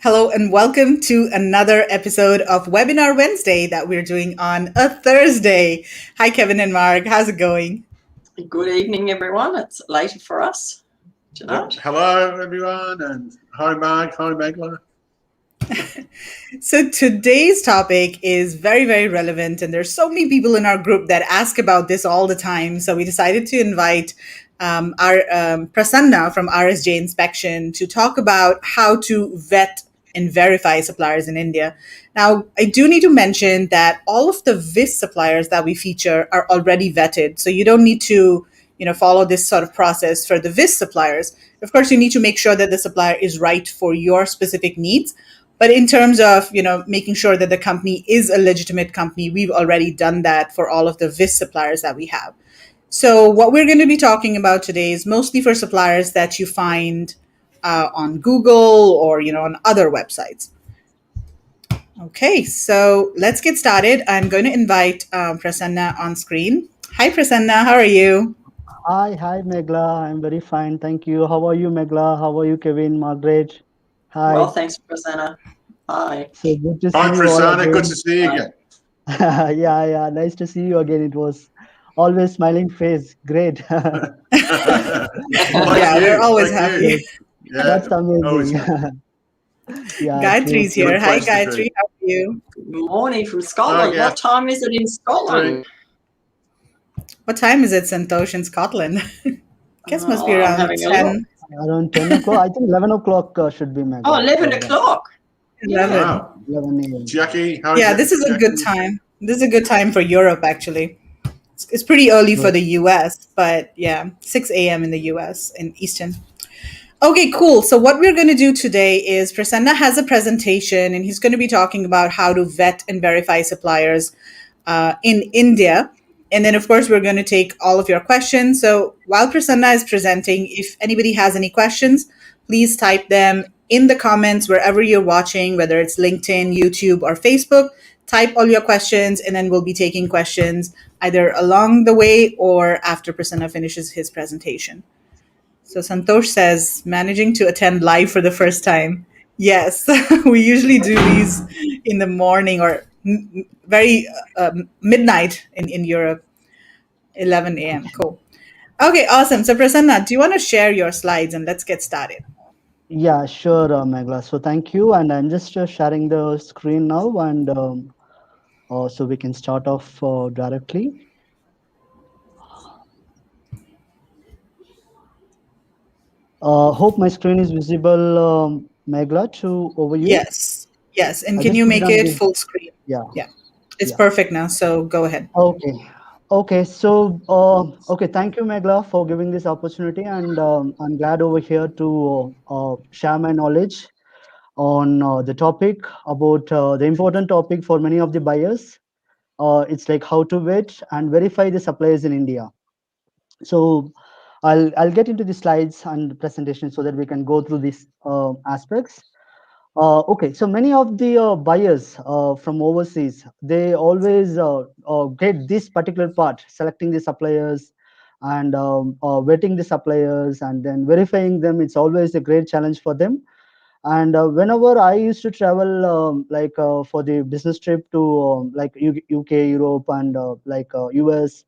Hello and welcome to another episode of Webinar Wednesday that we're doing on a Thursday. Hi, Kevin and Mark. How's it going? Good evening, everyone. It's later for us tonight. Hello, everyone, and hi, Mark. Hi, Megla. So today's topic is very, very relevant, and there's so many people in our group that ask about this all the time. So we decided to invite our Prasanna from RSJ Inspection to talk about how to vet and verify suppliers in India. Now, I do need to mention that all of the VIS suppliers that we feature are already vetted, so you don't need to follow this sort of process for the VIS suppliers. Of course, you need to make sure that the supplier is right for your specific needs. But in terms of, making sure that the company is a legitimate company, we've already done that for all of the VIS suppliers that we have. So what we're going to be talking about today is mostly for suppliers that you find on Google or, on other websites. Okay, so let's get started. I'm going to invite Prasanna on screen. Hi, Prasanna. How are you? Hi, Megla. I'm very fine. Thank you. How are you, Megla? How are you, Kevin, Margaret? Hi. Well, thanks, Prasanna. Hi. So good to see Hi, you all Prasanna. again. Good to see you again. Yeah. Nice to see you again. It was always smiling face. Great. Yeah, we're always happy. Yeah, That's amazing. Yeah, Gayatri's true. here. Hi, Place to Gayatri. be. How are you? Good morning from Scotland. yeah. What time is it in Scotland? What time is it, Santosh, in Scotland? Guess must be I'm around having a look. 10. Around 10 o'clock. I think 11 o'clock should be Megla. Oh, 11 o'clock. 11. Wow. 11 a.m. Jackie, how Yeah, this is a good time. This is a good time for Europe, actually. It's pretty early for the US, but yeah, 6 a.m. in the US in Eastern. Okay, cool. So what we're going to do today is Prasanna has a presentation, and he's going to be talking about how to vet and verify suppliers in India. And then, of course, we're going to take all of your questions. So while Prasanna is presenting, if anybody has any questions, please type them in the comments wherever you're watching, whether it's LinkedIn, YouTube, or Facebook. Type all your questions, and then we'll be taking questions either along the way or after Prasanna finishes his presentation. So Santosh says, managing to attend live for the first time. Yes, we usually do these in the morning or very midnight in Europe, 11 a.m. Cool. Okay, awesome. So Prasanna, do you want to share your slides and let's get started? Yeah, sure, Megla. So thank you. And I'm just sharing the screen now. And so we can start off directly. Hope my screen is visible, Megla, to over you. Yes. And I can just you put it make on it the, full screen? yeah. It's perfect now. So go ahead. Okay. So, thank you, Megla, for giving this opportunity. And I'm glad over here to share my knowledge on the topic about the important topic for many of the buyers. It's like how to vet and verify the suppliers in India. So I'll get into the slides and the presentation so that we can go through these aspects. Okay, so many of the buyers from overseas, they always get this particular part, selecting the suppliers and vetting the suppliers and then verifying them. It's always a great challenge for them. And whenever I used to travel, for the business trip to UK, Europe, and US,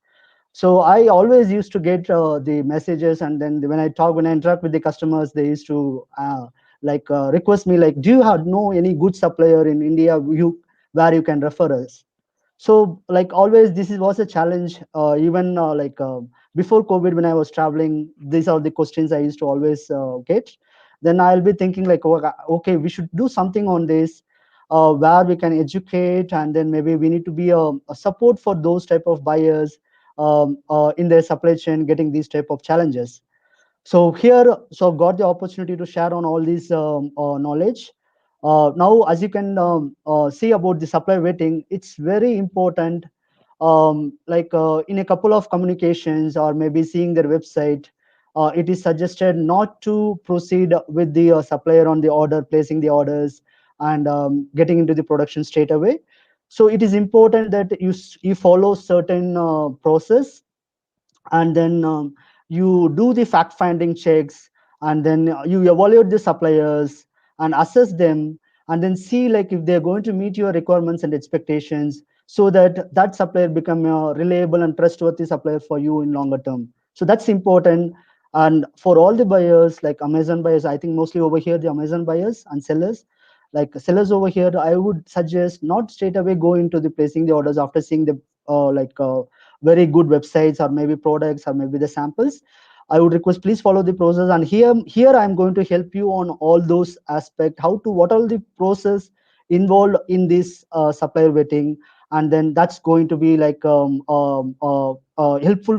so I always used to get the messages, and then when I interact with the customers, they used to request me, like, do you have know any good supplier in India where you can refer us? So like always, was a challenge. Even before COVID, when I was traveling, these are the questions I used to always get. Then I'll be thinking like, okay, we should do something on this, where we can educate, and then maybe we need to be a support for those type of buyers in their supply chain, getting these type of challenges. So got the opportunity to share on all these knowledge. Now, as you can see about the supply vetting, it's very important. In a couple of communications or maybe seeing their website, it is suggested not to proceed with the supplier on the order, placing the orders and getting into the production straight away. So it is important that you follow certain process, and then you do the fact finding checks, and then you evaluate the suppliers and assess them, and then see like if they're going to meet your requirements and expectations, so that that supplier become a reliable and trustworthy supplier for you in longer term. So that's important. And for all the buyers, like Amazon buyers, I think mostly over here the Amazon buyers and sellers, like sellers over here, I would suggest not straight away go into the placing the orders after seeing the very good websites or maybe products or maybe the samples. I would request please follow the process, and here I'm going to help you on all those aspects, how to what are the process involved in this supplier vetting, and then that's going to be like helpful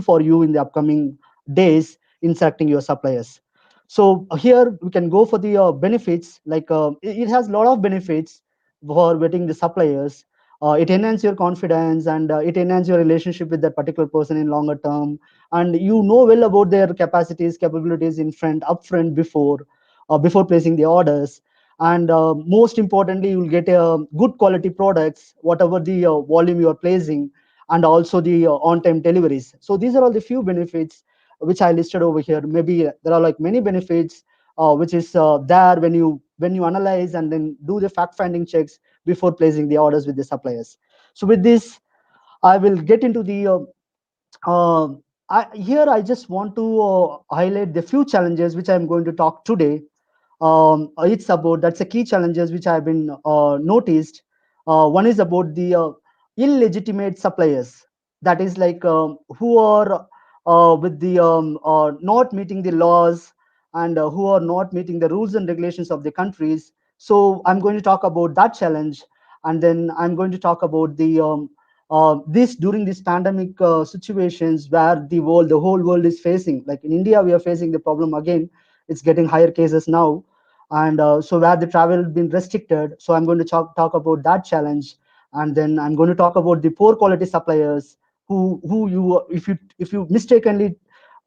for you in the upcoming days in selecting your suppliers. So here we can go for the benefits. Like it has a lot of benefits for vetting the suppliers. It enhances your confidence, and it enhances your relationship with that particular person in longer term, and you know well about their capacities, capabilities in front upfront before placing the orders. And most importantly, you will get good quality products whatever the volume you are placing, and also the on-time deliveries. So these are all the few benefits which I listed over here. Maybe there are like many benefits which is there when you analyze and then do the fact finding checks before placing the orders with the suppliers. So with this, I will get into the uh, here I just want to highlight the few challenges which I'm going to talk today. It's about that's a key challenges which I've been noticed. One is about the illegitimate suppliers, that is like who are with the not meeting the laws, and who are not meeting the rules and regulations of the countries. So I'm going to talk about that challenge, and then I'm going to talk about the this during this pandemic situations where the whole world is facing. Like in India, we are facing the problem again. It's getting higher cases now, and so where the travel been restricted. So I'm going to talk about that challenge, and then I'm going to talk about the poor quality suppliers who you if you mistakenly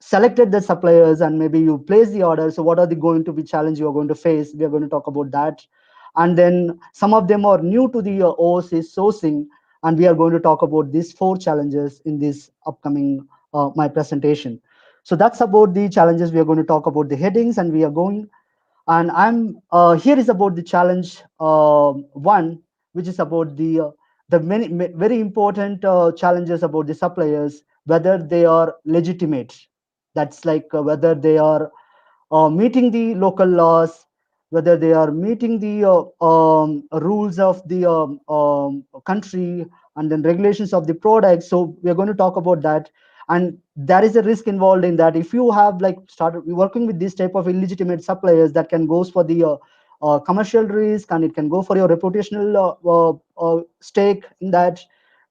selected the suppliers and maybe you place the order. So what are the going to be challenge you are going to face? We are going to talk about that. And then some of them are new to the overseas sourcing, and we are going to talk about these four challenges in this upcoming my presentation. So that's about the challenges. We are going to talk about the headings, and we are going, and I'm here is about the challenge one, which is about the very important challenges about the suppliers, whether they are legitimate. That's like whether they are meeting the local laws, whether they are meeting the rules of the country, and then regulations of the product. So we are going to talk about that. And there is a risk involved in that. If you have like started working with this type of illegitimate suppliers, that can goes for the commercial risk, and it can go for your reputational stake in that,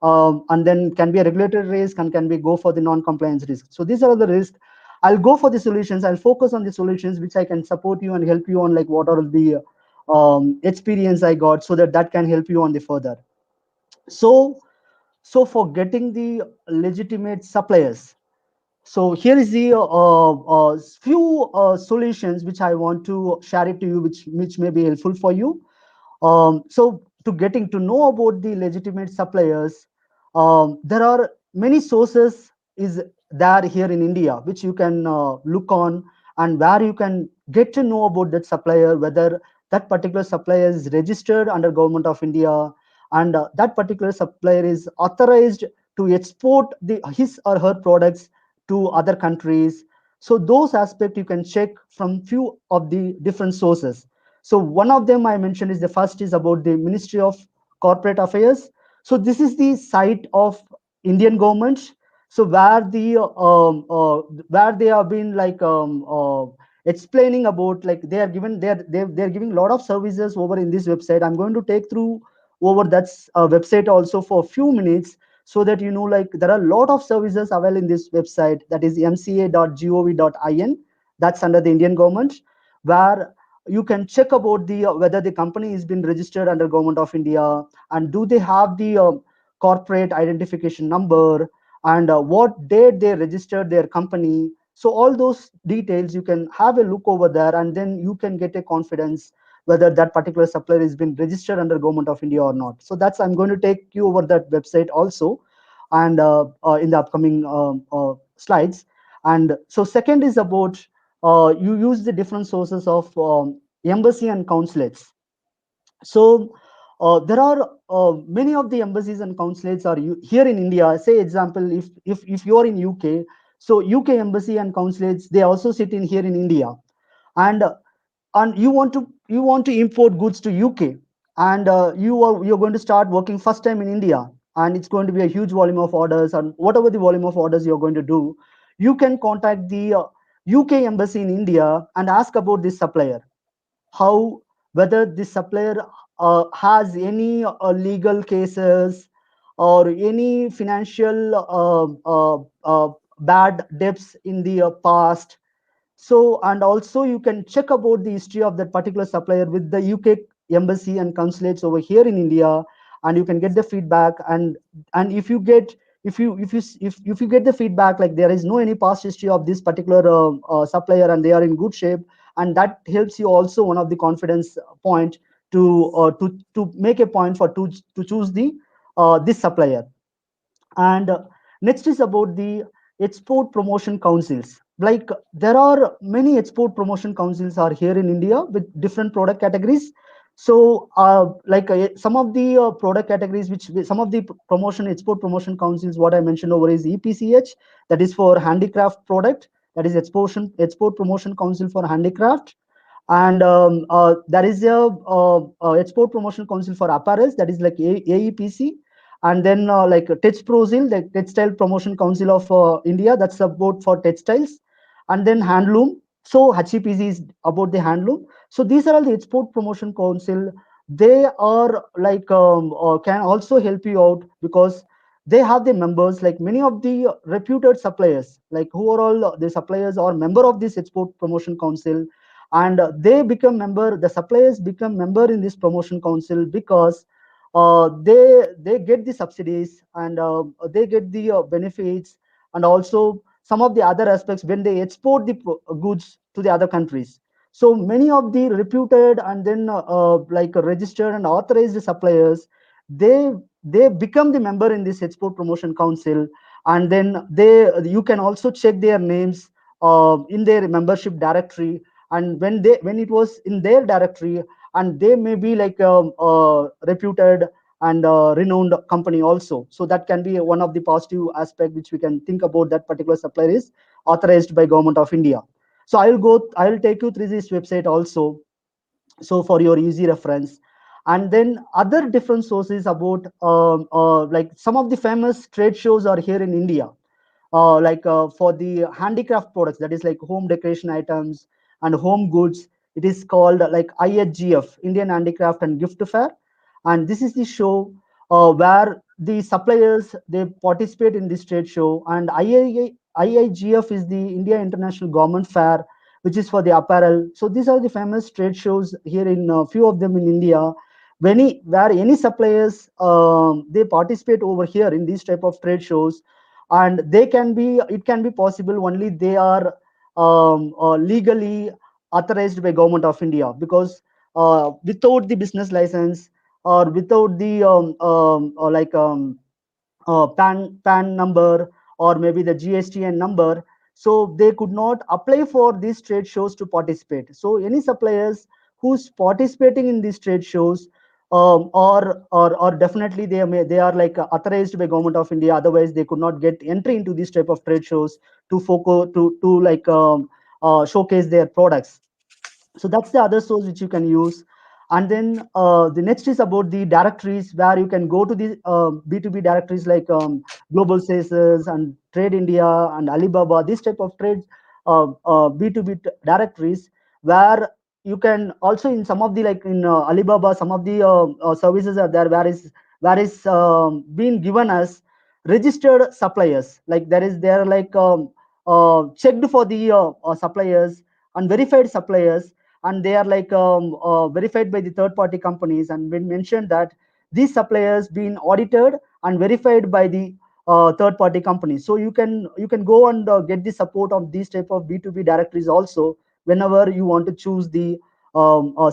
and then can be a regulatory risk, and can be go for the non-compliance risk. So these are the risks. I'll go for the solutions. I'll focus on the solutions which I can support you and help you on, like what are the experience I got, so that that can help you on the further. So so for getting the legitimate suppliers, so here is the few solutions which I want to share it to you, which may be helpful for you. So to getting to know about the legitimate suppliers, there are many sources is there here in India which you can look on, and where you can get to know about that supplier, whether that particular supplier is registered under Government of India, and that particular supplier is authorized to export his or her products to other countries. So those aspects you can check from few of the different sources. So one of them I mentioned is the first is about the Ministry of Corporate Affairs. So this is the site of Indian government. So where they have been like explaining about, like they are given they're giving a lot of services over in this website. I'm going to take through over that website also for a few minutes, so that you know like there are a lot of services available in this website, that is mca.gov.in. That's under the Indian government, where you can check about the whether the company has been registered under Government of India, and do they have the corporate identification number, and what date they registered their company. So all those details you can have a look over there, and then you can get a confidence whether that particular supplier has been registered under Government of India or not. So that's, I'm going to take you over that website also, and in the upcoming slides. And so second is about you use the different sources of embassy and consulates. So there are many of the embassies and consulates are here in India. Say example, if you're in UK, so UK embassy and consulates, they also sit in here in India, and you want to import goods to UK, and you're going to start working first time in India, and it's going to be a huge volume of orders, and whatever the volume of orders you're going to do, you can contact the UK embassy in India and ask about this supplier, how, whether this supplier has any legal cases or any financial bad debts in the past. So, and also you can check about the history of that particular supplier with the UK embassy and consulates over here in India, and you can get the feedback. And if you get, if you get the feedback like there is no any past history of this particular supplier and they are in good shape, and that helps you also one of the confidence point to make a point for to choose the this supplier. And next is about the export promotion councils. Like there are many export promotion councils are here in India with different product categories. So some of the product categories which some of the promotion export promotion councils what I mentioned over is EPCH, that is for handicraft product, that is export promotion council for handicraft. And there is a export promotion council for apparels, that is like AEPC. And then like TEXPROSIL, the Textile Promotion Council of India, that's about for textiles. And then handloom, so HEPC is about the handloom. So these are all the export promotion council. They are like can also help you out because they have the members, like many of the reputed suppliers, like who are all the suppliers or member of this export promotion council. And they become member, the suppliers become member in this promotion council because they get the subsidies, and they get the benefits, and also some of the other aspects when they export the goods to the other countries. So many of the reputed and then like registered and authorized suppliers, they they become the member in this export promotion council. And then you can also check their names in their membership directory. And when it was in their directory, and they may be like reputed and renowned company also, so that can be one of the positive aspect which we can think about, that particular supplier is authorized by government of India. So I'll take you through this website also, so for your easy reference. And then other different sources about like some of the famous trade shows are here in India, for the handicraft products, that is like home decoration items and home goods. It is called like IHGF, Indian Handicraft and Gift Fair. And this is the show where the suppliers they participate in this trade show. And IIGF is the India International Government Fair, which is for the apparel. So these are the famous trade shows here in a few of them in India. Where any suppliers they participate over here in these type of trade shows, and it can be possible only they are legally authorized by government of India, because without the business license or without the PAN number or maybe the GSTN number, so they could not apply for these trade shows to participate. So any suppliers who's participating in these trade shows, or definitely they are like authorized by government of India, otherwise they could not get entry into these type of trade shows to focus to like showcase their products. So that's the other source which you can use. And then the next is about the directories, where you can go to the B2B directories like Global Sales and Trade India and Alibaba, this type of trade B2B directories, where you can also in some of the like in Alibaba, some of the services are there where is being given as registered suppliers, like there are like checked for the suppliers and verified suppliers, and they are like verified by the third party companies, and been mentioned that these suppliers been audited and verified by the third party companies. So you can go and get the support of these type of B2B directories also whenever you want to choose the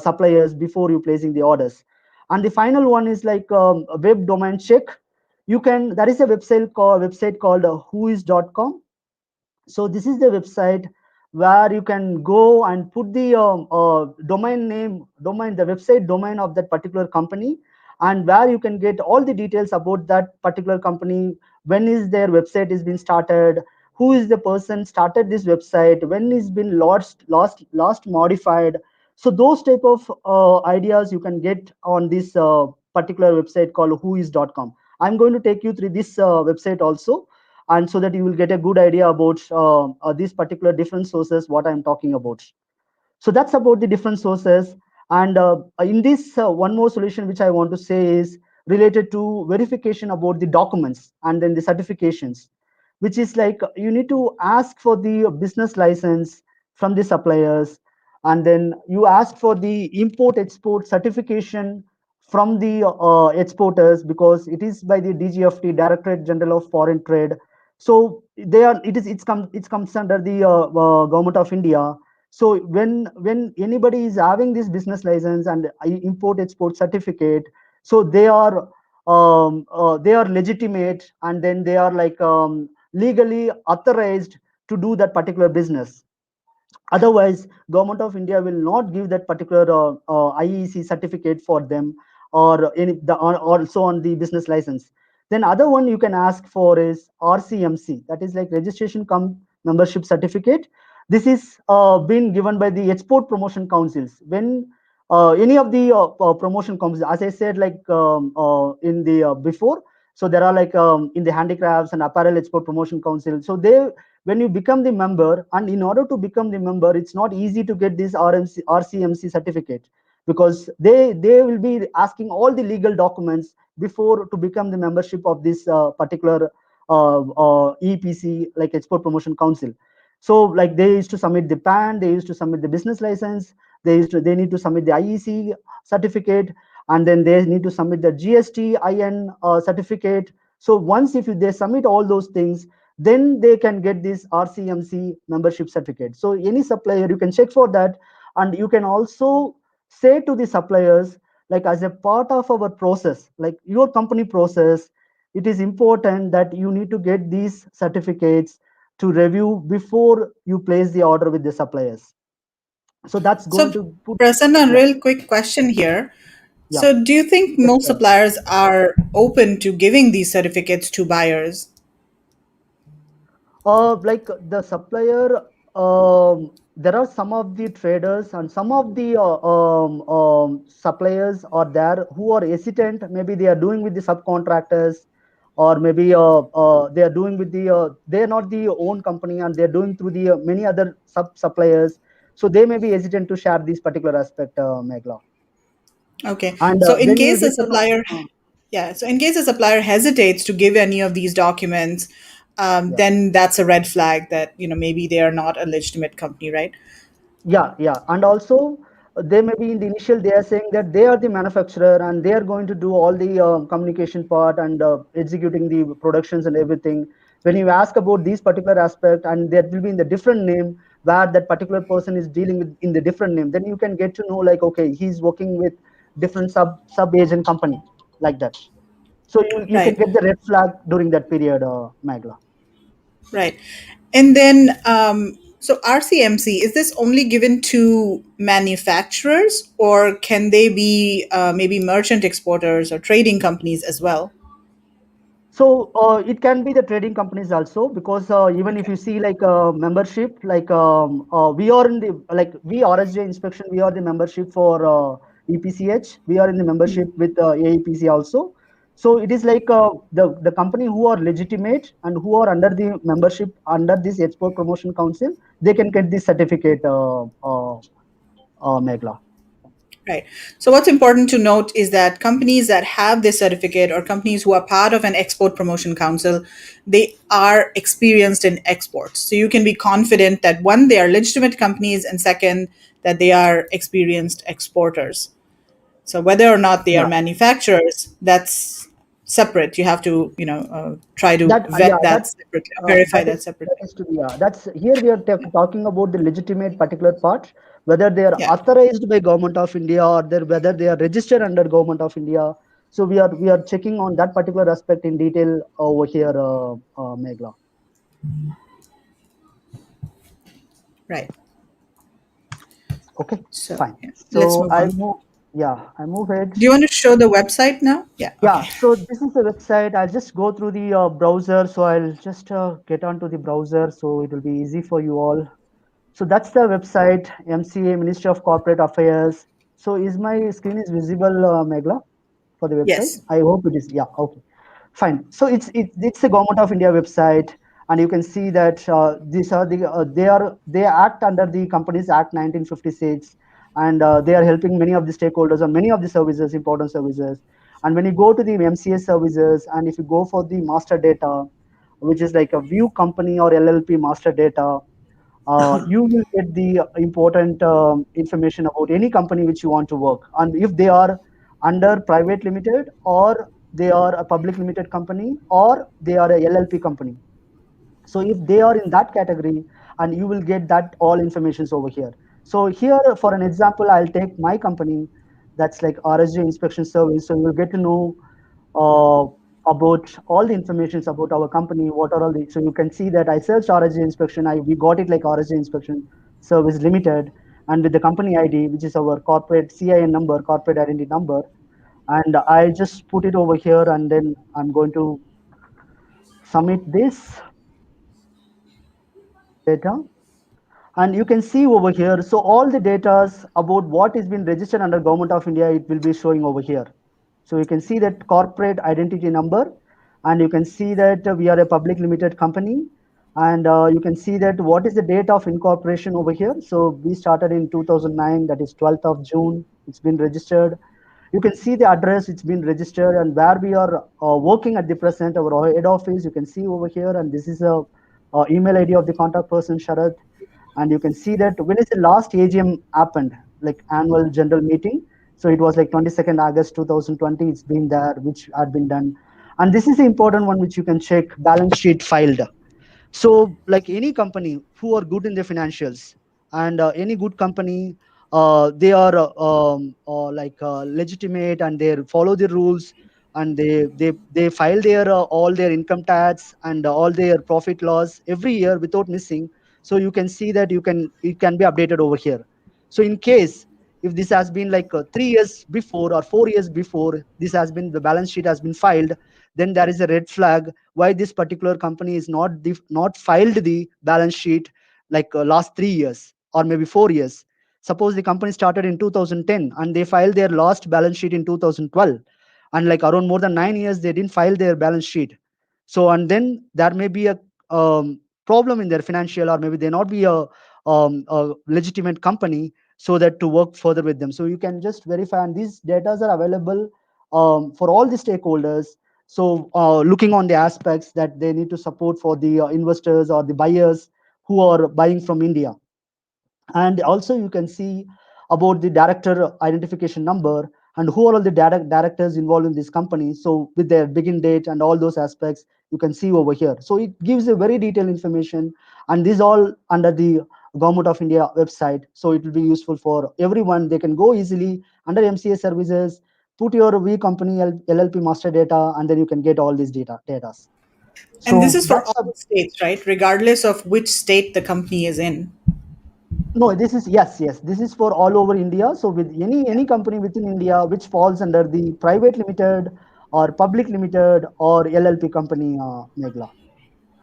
suppliers before you placing the orders. And the final one is like a web domain check. There is a website called whois.com. So this is the website where you can go and put the domain name, the website domain of that particular company, and where you can get all the details about that particular company. When is their website is been started, who is the person started this website, when is been last modified. So those type of ideas you can get on this particular website called whois.com. I'm going to take you through this website also, and so that you will get a good idea about these particular different sources what I'm talking about. So that's about the different sources. And in this one more solution which I want to say is related to verification about the documents and then the certifications, which is like you need to ask for the business license from the suppliers, and then you ask for the import export certification from the exporters, because it is by the DGFT, Directorate General of Foreign Trade. So they are, it comes under the government of India. So when anybody is having this business license and import export certificate, so they are legitimate, and then they are like legally authorized to do that particular business. Otherwise, government of India will not give that particular IEC certificate for them, or or also on the business license. Then other one you can ask for is RCMC, that is like registration cum membership certificate. This is been given by the export promotion councils. When any of the promotion councils, as I said, like in the before, so there are like in the handicrafts and apparel export promotion council. So they, when you become the member, and in order to become the member, it's not easy to get this RCMC certificate, because they will be asking all the legal documents before to become the membership of this particular EPC, like Export Promotion Council. So like they used to submit the PAN, they used to submit the business license, they need to submit the IEC certificate, and then they need to submit the GST IN certificate. So once if they submit all those things, then they can get this RCMC membership certificate. So any supplier, you can check for that, and you can also say to the suppliers, like as a part of our process, like your company process, it is important that you need to get these certificates to review before you place the order with the suppliers. So that's going So, to put, Prasanna, yeah, real quick question here. yeah. So, do you think Yes, most suppliers are open to giving these certificates to buyers? like the supplier, there are some of the traders and some of the suppliers are there who are hesitant. Maybe they are doing with the subcontractors, or maybe they are doing with the they are not the own company, and they are doing through the many other sub suppliers. So they may be hesitant to share this particular aspect, Megla. Okay. And So, in then you will case a get to know. supplier, yeah, so in case a supplier hesitates to give any of these documents, Yeah. then that's a red flag that, maybe they are not a legitimate company, right? Yeah, and also they may be in the initial, they are saying that they are the manufacturer and they are going to do all the communication part and executing the productions and everything. When you ask about these particular aspect, and that will be in the different name, where that particular person is dealing with in the different name, then you can get to know like, okay, he's working with different sub agent company, like that. So you can Right. get the red flag during that period, Magla. Right. And then, so RCMC, is this only given to manufacturers, or can they be maybe merchant exporters or trading companies as well? So it can be the trading companies also, because even if Okay. you see like membership, like we are in the, like we RSJ inspection, we are the membership for EPCH. We are in the membership with AEPC also. So it is like the company who are legitimate and who are under the membership under this Export Promotion Council, they can get this certificate, Megla. Right. So, what's important to note is that companies that have this certificate, or companies who are part of an export promotion council, they are experienced in exports. So, you can be confident that one, they are legitimate companies, and second, that they are experienced exporters. So, whether or not they are Yeah. manufacturers, that's separate. You have to, try to That vet yeah, that separately, verify that that separately. is to be, yeah. That's here we are talking about the legitimate particular part, whether they are Yeah. authorized by government of India, or whether they are registered under government of India. So we are checking on that particular aspect in detail over here, Megla. Right. Okay, So fine. yeah, let's So move I'll on. move. Yeah, I move ahead. Do you want to show the website now? Yeah. Yeah, Okay. so this is the website. I'll just go through the browser. So I'll just get onto the browser, so it will be easy for you all. So that's the website, MCA, Ministry of Corporate Affairs. So is my screen is visible, Megla, for the website? Yes. I hope it is. Yeah, okay. Fine. So it's a Government of India website, and you can see that these are they act under the Companies Act 1956, and they are helping many of the stakeholders on many of the services, important services. And when you go to the MCA services, and if you go for the master data, which is like a view company or LLP master data, you will get the important information about any company which you want to work, and if they are under private limited, or they are a public limited company, or they are a LLP company. So if they are in that category, and you will get that all informations over here. So here, for an example, I'll take my company, that's like RSJ Inspection Service. So you will get to know uh, about all the informations about our company, what are all the, so you can see that I searched RSJ Inspection, we got it like RSJ Inspection Service Limited, and with the company ID, which is our corporate CIN number, corporate identity number, and I just put it over here, and then I'm going to submit this data. And you can see over here, so all the data about what is been registered under Government of India, it will be showing over here. So you can see that corporate identity number, and you can see that we are a public limited company, and you can see that what is the date of incorporation over here. So we started in 2009, that is 12th of June, it's been registered. You can see the address, it's been registered, and where we are working at the present, our head office, you can see over here, and this is a email ID of the contact person, Sharath. And you can see that when is the last AGM happened, like annual general meeting. So it was like 22nd August 2020. It's been there, which had been done. And this is the important one, which you can check, balance sheet filed. So like any company who are good in their financials, and any good company, they are legitimate, and they follow the rules, and they file their all their income tax, and all their profit loss every year without missing. So you can see that it can be updated over here. So in case if this has been like 3 years before or 4 years before, this has been, the balance sheet has been filed, then there is a red flag why this particular company is not filed the balance sheet like last 3 years or maybe 4 years. Suppose the company started in 2010, and they filed their last balance sheet in 2012, and like around more than 9 years they didn't file their balance sheet. So and then there may be a problem in their financial, or maybe they not be a legitimate company, so that to work further with them. So you can just verify, and these data are available for all the stakeholders. So looking on the aspects that they need to support for the investors or the buyers who are buying from India. And also you can see about the director identification number, and who are all the directors involved in this company, so with their begin date and all those aspects, you can see over here. So it gives a very detailed information, and this all under the Government of India website. So it will be useful for everyone. They can go easily under MCA services, put your V company LLP master data, and then you can get all these data. And this So is for that's all states, right? Regardless of which state the company is in. no, this is, yes, this is for all over India. So with any company within India which falls under the private limited or public limited or LLP company, Megla,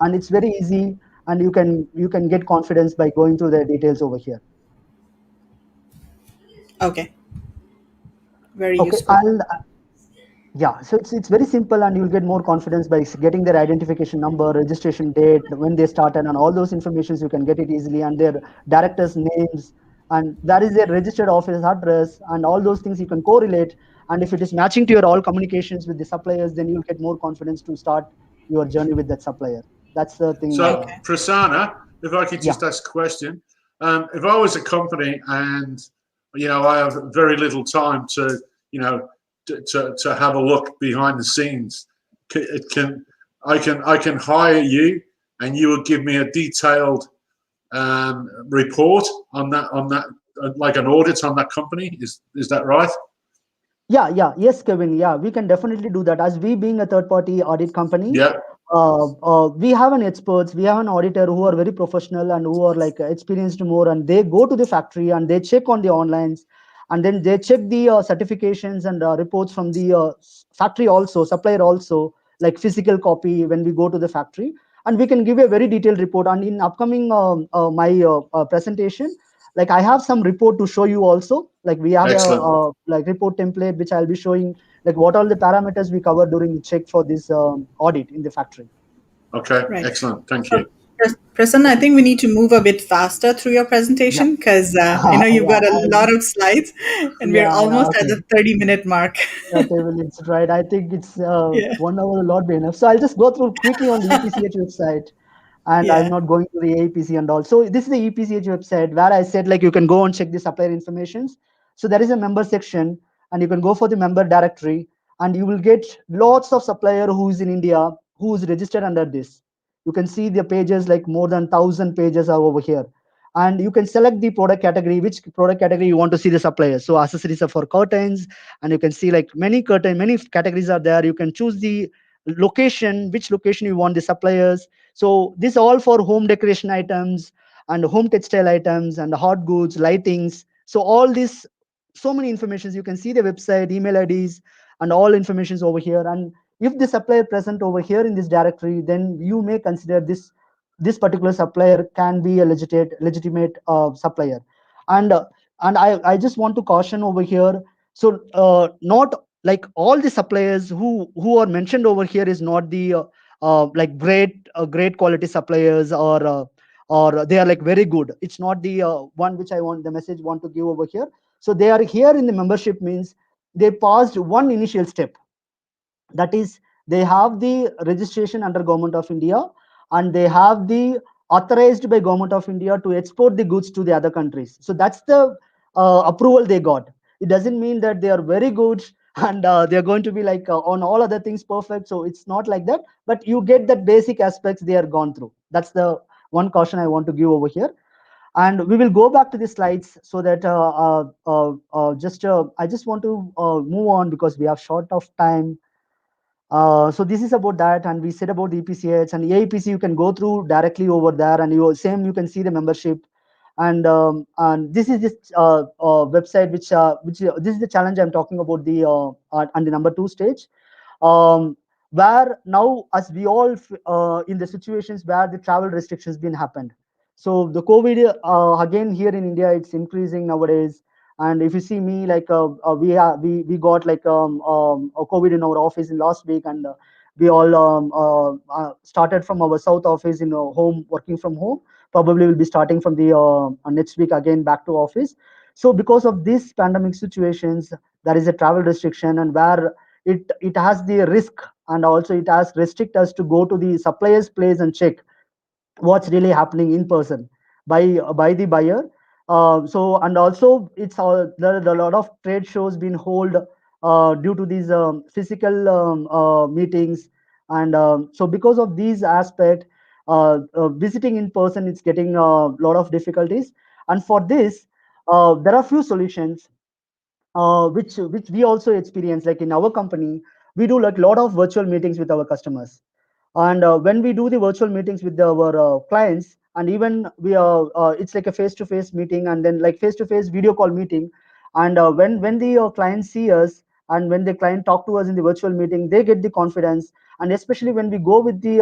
and it's very easy, and you can get confidence by going through the details over here. Okay. Very Okay, useful. and yeah, so it's very simple, and you'll get more confidence by getting their identification number, registration date, when they started, and all those informations you can get it easily, and their directors' names, and that is their registered office address, and all those things you can correlate. And if it is matching to your all communications with the suppliers, then you'll get more confidence to start your journey with that supplier. That's the thing. So, Okay. Prasanna, if I could Yeah. just ask a question. If I was a company and, I have very little time to, to have a look behind the scenes, I can hire you, and you will give me a detailed report on that, like an audit on that company. Is that right? Yes, Kevin. Yeah, we can definitely do that. As we being a third party audit company, Yeah. we have an experts, we have an auditor who are very professional and who are like experienced more, and they go to the factory and they check on the onlines, and then they check the certifications and reports from the factory also, supplier also, like physical copy when we go to the factory, and we can give a very detailed report. And in upcoming my presentation, like I have some report to show you also. Like we have a Excellent. like report template which I'll be showing, like what are the parameters we cover during the check for this audit in the factory. Okay, Right. excellent. Thank So, you. Prasanna, I think we need to move a bit faster through your Yeah. presentation because I know you've Yeah, got a lot of slides and we're yeah, almost at okay. the 30-minute mark. 30 minutes, right? I think it's Yeah. 1 hour will not be enough. So I'll just go through quickly on the EPCH website, and I'm Yeah. not going to the APC and all. So this is the EPCH website where I said like you can go and check the supplier informations. So there is a member section, and you can go for the member directory, and you will get lots of supplier who is in India who is registered under this. You can see the pages, like more than 1,000 pages are over here, and you can select the product category, which product category you want to see the suppliers. So accessories are for curtains, and you can see like many categories are there. You can choose the location, which location you want the suppliers. So this all for home decoration items and home textile items and hot goods, lightings. So all this, so many informations. You can see the website, email IDs, and all informations over here. And if the supplier present over here in this directory, then you may consider this particular supplier can be a legitimate supplier. And I just want to caution over here. So not like all the suppliers who are mentioned over here is not the like great quality suppliers, or they are like very good. It's not the one which I want the message want to give over here. So they are here in the membership means they passed one initial step, that is they have the registration under government of India, and they have the authorized by government of India to export the goods to the other countries. So that's the approval they got. It doesn't mean that they are very good and they're going to be like on all other things perfect. So it's not like that, but you get that basic aspects they are gone through. That's the one caution I want to give over here. And we will go back to the slides so that just I just want to move on because we have short of time. So this is about that, and we said about the EPCH and AEPC. You can go through directly over there, and you can see the membership. And this is this website which this is the challenge I'm talking about, the and the number 2 stage, where now as we all in the situations where the travel restrictions been happened. So the COVID again here in India, it's increasing nowadays. And if you see me, like we got like a COVID in our office in last week, and we all started from our south office in home, working from home. Probably will be starting from the next week again back to office. So because of these pandemic situations, there is a travel restriction, and where it has the risk, and also it has restrict us to go to the supplier's place and check what's really happening in person by the buyer. So and also it's there are a lot of trade shows being held due to these physical meetings. And so because of these aspect, visiting in person, it's getting a lot of difficulties. And for this, there are few solutions which we also experience. Like in our company, we do like a lot of virtual meetings with our customers. And when we do the virtual meetings with our clients, and even we it's like a face-to-face meeting, and then like face-to-face video call meeting. And when the clients see us, and when the client talk to us in the virtual meeting, they get the confidence. And especially when we go with the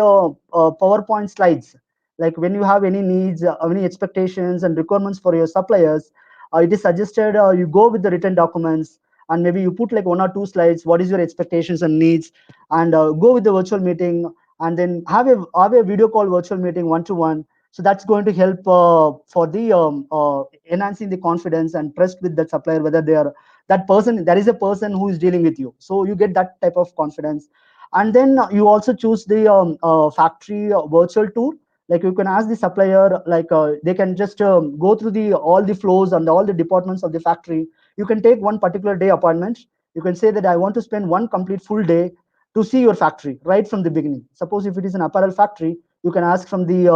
PowerPoint slides, like when you have any needs, any expectations and requirements for your suppliers, it is suggested you go with the written documents, and maybe you put like 1 or 2 slides, what is your expectations and needs, and go with the virtual meeting, and then have a video call virtual meeting one to one. So that's going to help for the enhancing the confidence and trust with that supplier, whether they are that person, there is a person who is dealing with you, so you get that type of confidence. And then you also choose the factory virtual tour. Like you can ask the supplier, like they can just go through the all the flows and all the departments of the factory. You can take one particular day appointment. You can say that I want to spend one complete full day to see your factory right from the beginning. Suppose if it is an apparel factory, you can ask from the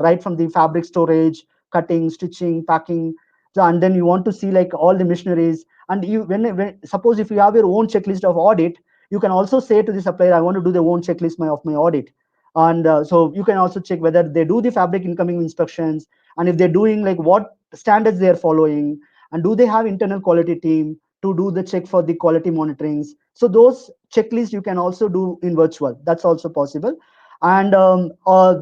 right from the fabric storage, cutting, stitching, packing. So, and then you want to see like all the machineries. And you when suppose if you have your own checklist of audit, you can also say to the supplier, I want to do the own checklist of my audit. And so you can also check whether they do the fabric incoming inspections, and if they're doing, like, what standards they are following, and do they have internal quality team to do the check for the quality monitorings. So those checklists you can also do in virtual. That's also possible. And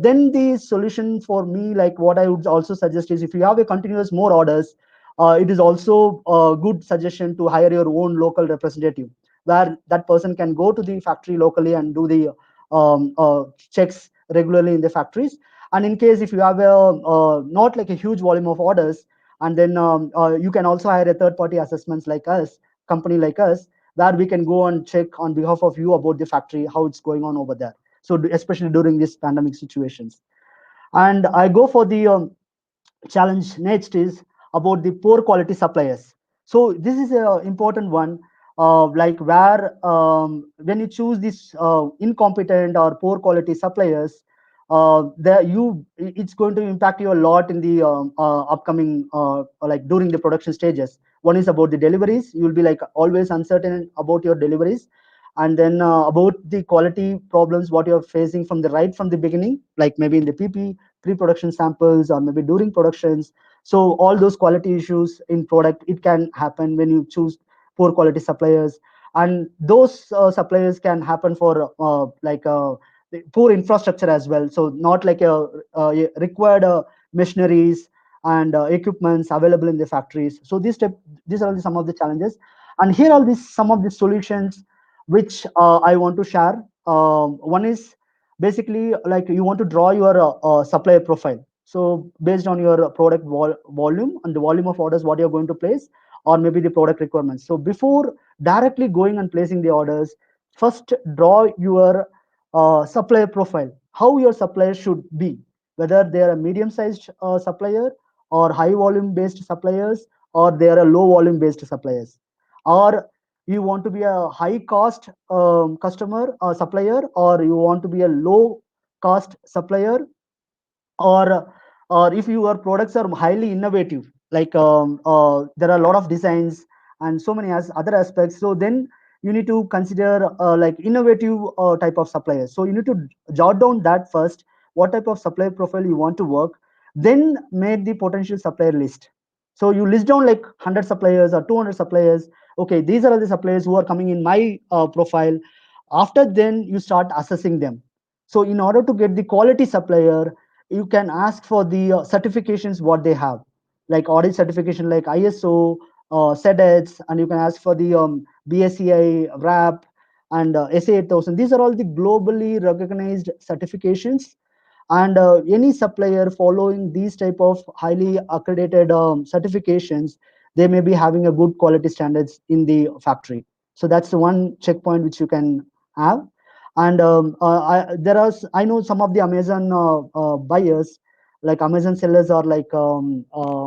then the solution for me, like what I would also suggest is, if you have a continuous more orders, it is also a good suggestion to hire your own local representative, where that person can go to the factory locally and do the checks regularly in the factories. And in case if you have a not like a huge volume of orders, and then you can also hire a third party assessments like us, company like us, where we can go and check on behalf of you about the factory, how it's going on over there. So especially during these pandemic situations. And I go for the challenge next is about the poor quality suppliers. So this is an important one, like where when you choose this incompetent or poor quality suppliers, it's going to impact you a lot in the upcoming like during the production stages. One is about the deliveries. You will be like always uncertain about your deliveries. And then about the quality problems what you're facing from the right from the beginning, like maybe in the pre-production samples or maybe during productions. So all those quality issues in product, it can happen when you choose poor quality suppliers. And those suppliers can happen for the poor infrastructure as well. So not like a required machineries and equipments available in the factories. So these are some of the challenges. And here are these some of the solutions which I want to share. One is basically like you want to draw your supplier profile. So based on your product volume and the volume of orders what you're going to place, or maybe the product requirements. So before directly going and placing the orders, first draw your supplier profile, how your supplier should be, whether they are a medium sized supplier, or high volume based suppliers, or they are a low volume based suppliers, or you want to be a high cost customer supplier, or you want to be a low cost supplier, or if your products are highly innovative, like there are a lot of designs and so many as other aspects. So then you need to consider like innovative type of suppliers. So you need to jot down that first, what type of supplier profile you want to work, then make the potential supplier list. So you list down like 100 suppliers or 200 suppliers. Okay, these are the suppliers who are coming in my profile. After then you start assessing them. So in order to get the quality supplier, you can ask for the certifications what they have, like audit certification like ISO, SEDETS, and you can ask for the BSCI, RAP, and SA 8000. These are all the globally recognized certifications. And any supplier following these type of highly accredited certifications, they may be having a good quality standards in the factory. So that's the one checkpoint which you can have. And I know some of the Amazon buyers, like Amazon sellers, are like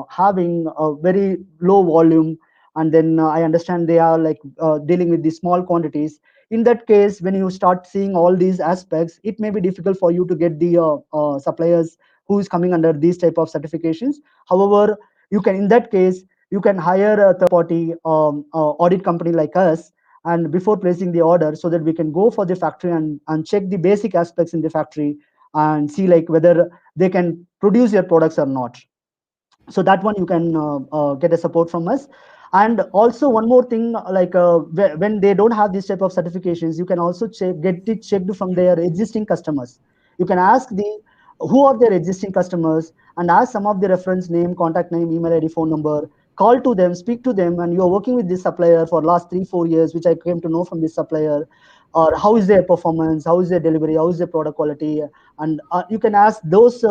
having a very low volume, and then I understand they are like dealing with the small quantities. In that case, when you start seeing all these aspects, it may be difficult for you to get the suppliers who is coming under these type of certifications. However, you can, in that case, you can hire a third party audit company like us, and before placing the order, so that we can go for the factory and check the basic aspects in the factory and see like whether they can produce your products or not. So that one you can get a support from us. And also one more thing, like when they don't have this type of certifications, you can also get it checked from their existing customers. You can ask the who are their existing customers, and ask some of the reference name, contact name, email ID, phone number, call to them, speak to them, and you're working with this supplier for last 3-4 years, which I came to know from this supplier, or how is their performance, how is their delivery, how is their product quality. And you can ask those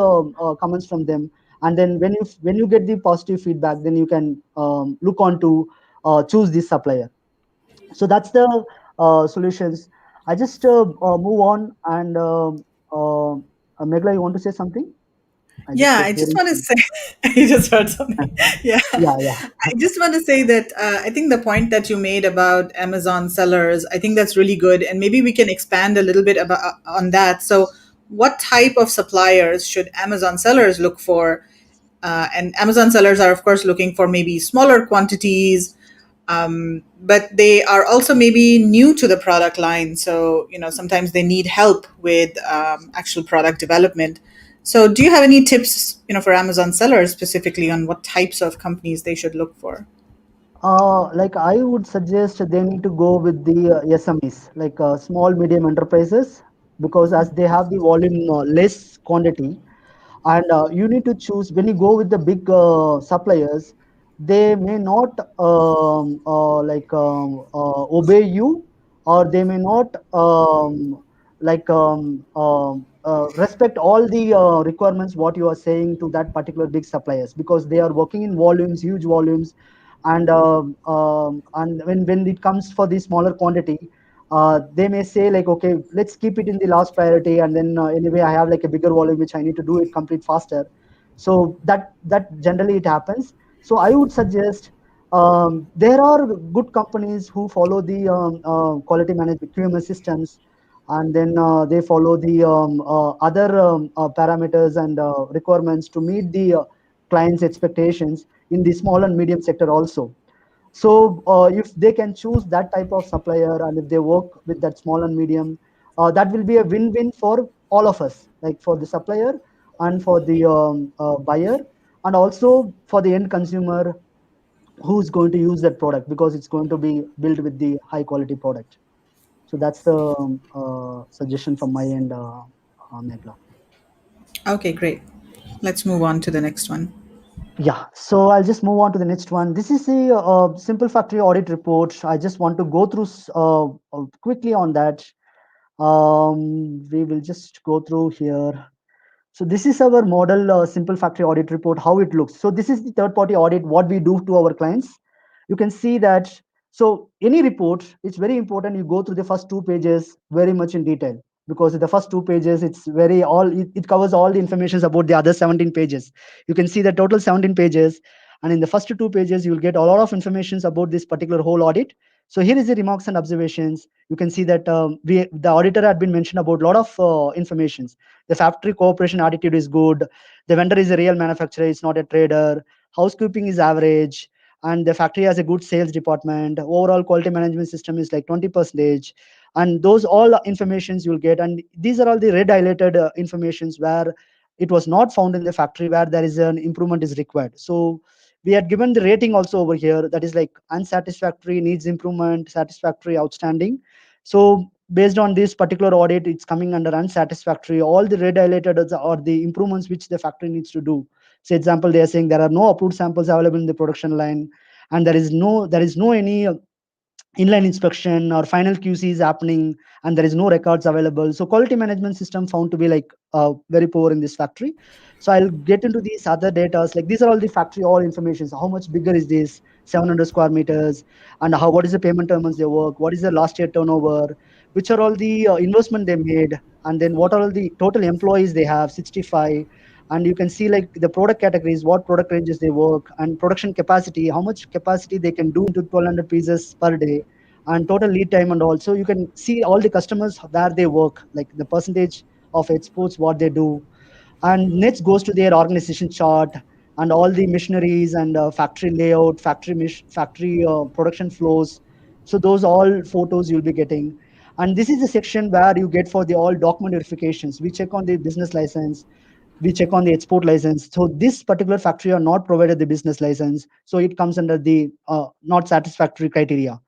comments from them. And then when you get the positive feedback, then you can look on to choose this supplier. So that's the solutions. I just move on. And Megla, you want to say something? I just Yeah, kept I just hearing want to some. say, I just heard something. Yeah, Yeah, yeah. I just want to say that I think the point that you made about Amazon sellers, I think that's really good, and maybe we can expand a little bit about on that. So, what type of suppliers should Amazon sellers look for? And Amazon sellers are, of course, looking for maybe smaller quantities, but they are also maybe new to the product line. So, sometimes they need help with actual product development. So, do you have any tips, for Amazon sellers specifically on what types of companies they should look for? Like I would suggest they need to go with the SMEs, like small medium enterprises, because as they have the volume less quantity, and you need to choose when you go with the big suppliers, they may not obey you, or they may not respect all the requirements what you are saying to that particular big suppliers, because they are working in volumes, huge volumes. And when it comes for the smaller quantity, they may say like, okay, let's keep it in the last priority, and then anyway I have like a bigger volume which I need to do it complete faster. So that generally it happens. So I would suggest, there are good companies who follow the quality management QMS systems, and then they follow the other parameters and requirements to meet the clients expectations in the small and medium sector also. So if they can choose that type of supplier, and if they work with that small and medium, that will be a win-win for all of us, like for the supplier and for the buyer, and also for the end consumer who's going to use that product, because it's going to be built with the high quality product. So that's the suggestion from my end, Megla. Okay, great. Let's move on to the next one. Yeah, so I'll just move on to the next one. This is a simple factory audit report. I just want to go through quickly on that. We will just go through here. So this is our model simple factory audit report, how it looks. So this is the third party audit, what we do to our clients. You can see that. So any report, it's very important you go through the first 2 pages very much in detail, because the first 2 pages, it covers all the information about the other 17 pages. You can see the total 17 pages, and in the first 2 pages you will get a lot of information about this particular whole audit. So here is the remarks and observations. You can see that the auditor had been mentioned about a lot of information. The factory cooperation attitude is good. The vendor is a real manufacturer, it's not a trader. Housekeeping is average, and the factory has a good sales department. Overall quality management system is like 20%, and those all informations you'll get. And these are all the red highlighted informations where it was not found in the factory, where there is an improvement is required. So we had given the rating also over here, that is like unsatisfactory, needs improvement, satisfactory, outstanding. So based on this particular audit, it's coming under unsatisfactory. All the red highlighted are the improvements which the factory needs to do. So example, they are saying there are no approved samples available in the production line, and there is no any inline inspection or final QC is happening, and there is no records available. So quality management system found to be like very poor in this factory. So I'll get into these other data. Like these are all the factory all information. So how much bigger is this? 700 square meters, and what is the payment terms they work? What is the last year turnover? Which are all the investment they made? And then what are all the total employees they have? 65. And you can see like the product categories, what product ranges they work, and production capacity, how much capacity they can do into 1200 pieces per day, and total lead time. And also you can see all the customers where they work, like the percentage of exports what they do. And next goes to their organization chart, and all the machineries and factory layout, factory production flows. So those all photos you'll be getting. And this is the section where you get for the all document verifications. We check on the business license, we check on the export license. So this particular factory are not provided the business license, so it comes under the not satisfactory criteria.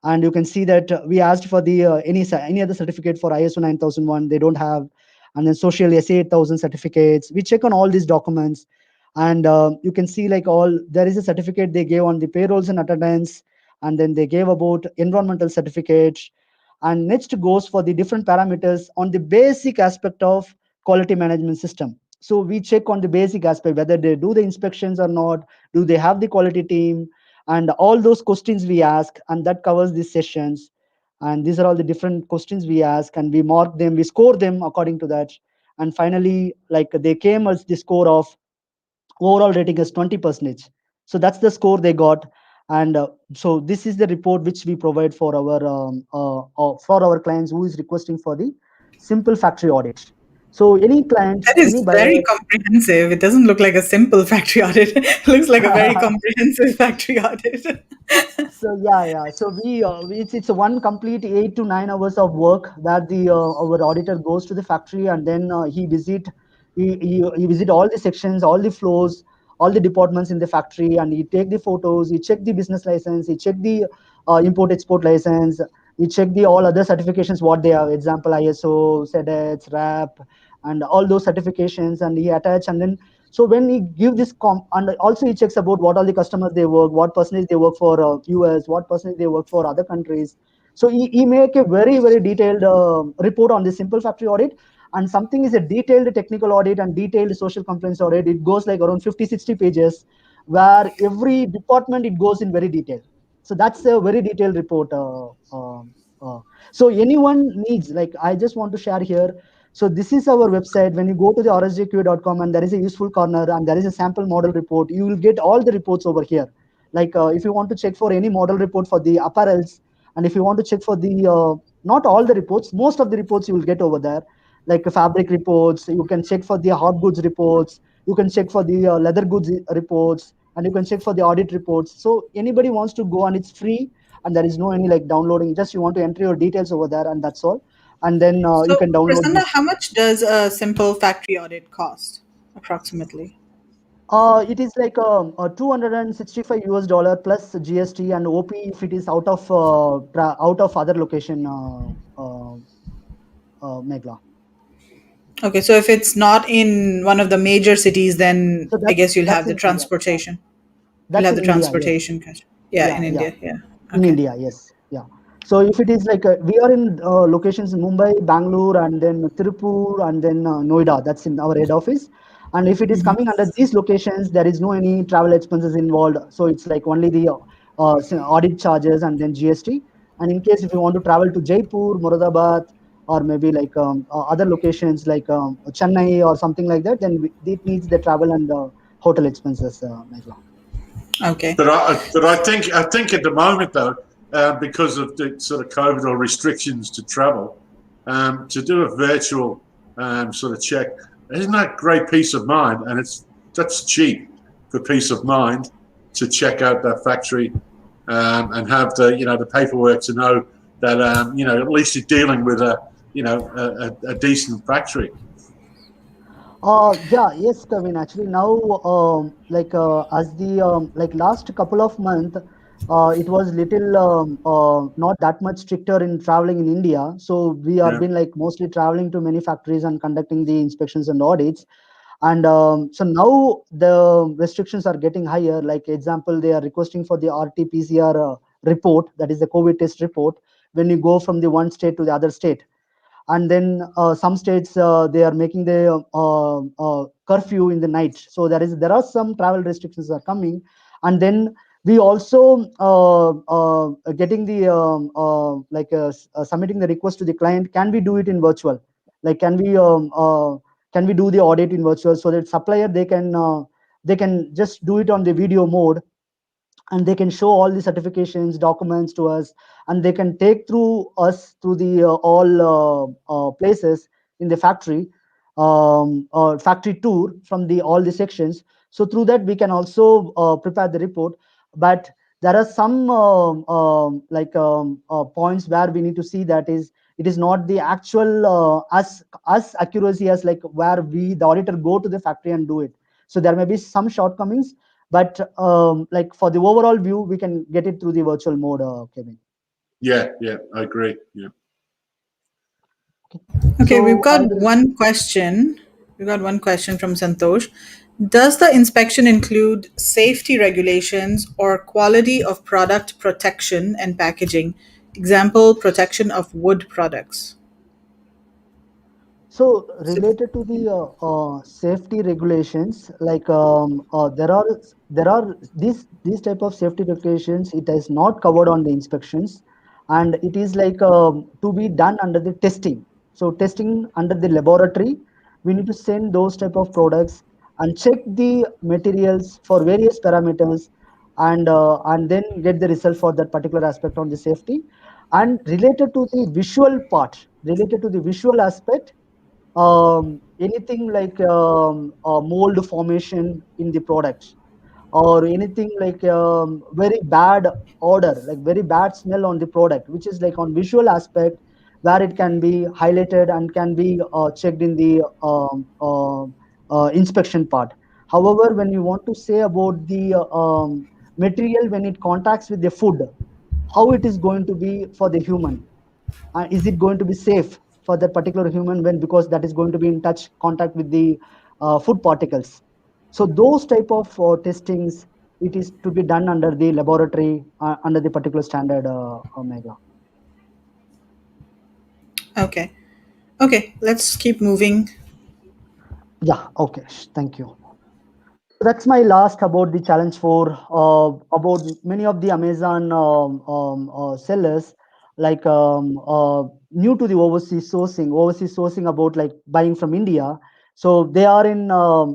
And you can see that we asked for the any other certificate for ISO 9001, they don't have. And then social SA 8000 certificates, we check on all these documents. And you can see like all there is a certificate they gave on the payrolls and attendance, and then they gave about environmental certificates. And next goes for the different parameters on the basic aspect of quality management system. So we check on the basic aspect, whether they do the inspections or not, do they have the quality team, and all those questions we ask, and that covers these sessions. And these are all the different questions we ask, and we mark them, we score them according to that. And finally, like they came as the score of overall rating as 20%. So that's the score they got. And so this is the report which we provide for our clients who is requesting for the simple factory audit. So any client, That is any very buyer. comprehensive. It doesn't look like a simple factory audit. It looks like a very comprehensive factory audit. So yeah. So it's a one complete 8 to 9 hours of work where the our auditor goes to the factory, and then he visit all the sections, all the floors, all the departments in the factory, and he take the photos, he check the business license, he check the import export license, he check the all other certifications what they have, example ISO, SEDEX, RAP, and all those certifications, and he attach. And then so when he give this and also he checks about what all the customers they work, what percentage they work for US, what percentage they work for other countries. So he make a very detailed report on this simple factory audit. And something is a detailed technical audit and detailed social complaints audit. It goes like around 50-60 pages, where every department it goes in very detail. So that's a very detailed report. So anyone needs, like, I just want to share here. So this is our website. When you go to the rsjqa.com, and there is a useful corner and there is a sample model report, you will get all the reports over here. Like if you want to check for any model report for the apparels, and if you want to check for the not all the reports, most of the reports you will get over there, like fabric reports. You can check for the hard goods reports. You can check for the leather goods reports, and you can check for the audit reports. So anybody wants to go, and it's free, and there is no any like downloading. Just you want to enter your details over there, and that's all. And then you So, can download Prasanna, this. how much does a simple factory audit cost, approximately? It is like 265 US dollar plus GST and OP if it is out of out of other location, Megla. Okay, so if it's not in one of the major cities, then So I guess you'll have that's the in India. transportation. You'll That's have in the India. Yes. transportation cost. Yeah, Yeah. in Yeah. India. Yeah. In Okay. India, yes, yeah. So if it is like we are in locations in Mumbai, Bangalore, and then Tirupur, and then Noida. That's in our head office. And if it is coming under these locations, there is no any travel expenses involved. So it's like only the audit charges and then GST. And in case if you want to travel to Jaipur, Moradabad, or maybe like other locations like Chennai or something like that, then it needs the travel and hotel expenses, Megla. Okay. But I think at the moment though, because of the sort of COVID or restrictions to travel, to do a virtual sort of check, isn't that great peace of mind? And that's cheap for peace of mind to check out that factory and have the paperwork to know that at least you're dealing with a decent factory. Yeah, yes, Kevin. Actually, now, like as the like last couple of months, it was little not that much stricter in traveling in India. So we have Yeah. been like mostly traveling to many factories and conducting the inspections and audits. And so now the restrictions are getting higher. Like example, they are requesting for the RT-PCR report, that is the COVID test report, when you go from the one state to the other state. And then some states they are making the curfew in the night. So there are some travel restrictions are coming. And then we also getting the submitting the request to the client, can we do it in virtual, like can we do the audit in virtual, so that supplier they can just do it on the video mode, and they can show all the certifications documents to us, and they can take through us through the all places in the factory, factory tour from the all the sections. So through that we can also prepare the report. But there are some points where we need to see, that is it is not the actual as accuracy as like where we the auditor go to the factory and do it. So there may be some shortcomings, but like for the overall view we can get it through the virtual mode, Kevin. Yeah, I agree. Yeah. Okay, we've So I got will. one question. We've got one question from Santosh. Does the inspection include safety regulations or quality of product protection and packaging? Example, protection of wood products. So So, related to the safety regulations, like there are these type of safety regulations. It is not covered on the inspections, and it is like to be done under the testing. So testing under the laboratory, we need to send those type of products and check the materials for various parameters, and then get the result for that particular aspect on the safety. And related to the visual part, related to the visual aspect, anything like mold formation in the product, or anything like very bad odor, like very bad smell on the product, which is like on visual aspect, where it can be highlighted and can be checked in the inspection part. However, when you want to say about the material when it contacts with the food, how it is going to be for the human, is it going to be safe for that particular human, when because that is going to be in touch contact with the food particles. So those type of testings, it is to be done under the laboratory, under the particular standard, Omega. Okay. Okay, let's keep moving. Yeah, okay, thank you. That's my last about the challenge for about many of the Amazon sellers, like new to the overseas sourcing about like buying from India. So they are in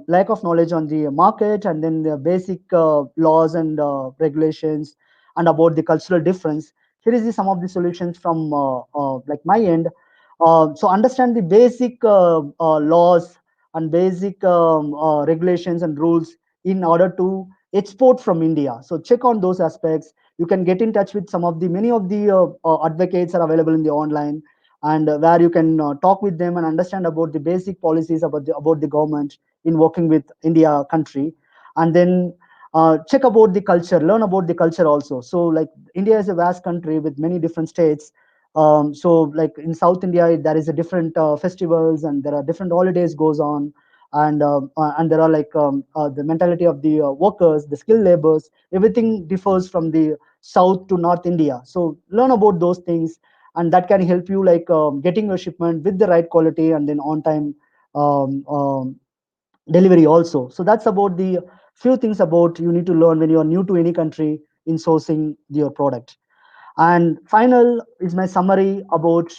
lack of knowledge on the market, and then the basic laws and regulations, and about the cultural difference. Here is the, some of the solutions from like my end. So understand the basic laws and basic regulations and rules in order to export from India. So check on those aspects. You can get in touch with some of the many of the advocates are available in the online, and where you can talk with them and understand about the basic policies about the government in working with India country, and then check about the culture, learn about the culture also. So like India is a vast country with many different states. So like in South India, there is a different festivals, and there are different holidays goes on, and there are like the mentality of the workers, the skilled labors, everything differs from the South to North India. So learn about those things, and that can help you like getting your shipment with the right quality and then on time um, um, delivery also. So that's about the few things about you need to learn when you are new to any country in sourcing your product. And final is my summary about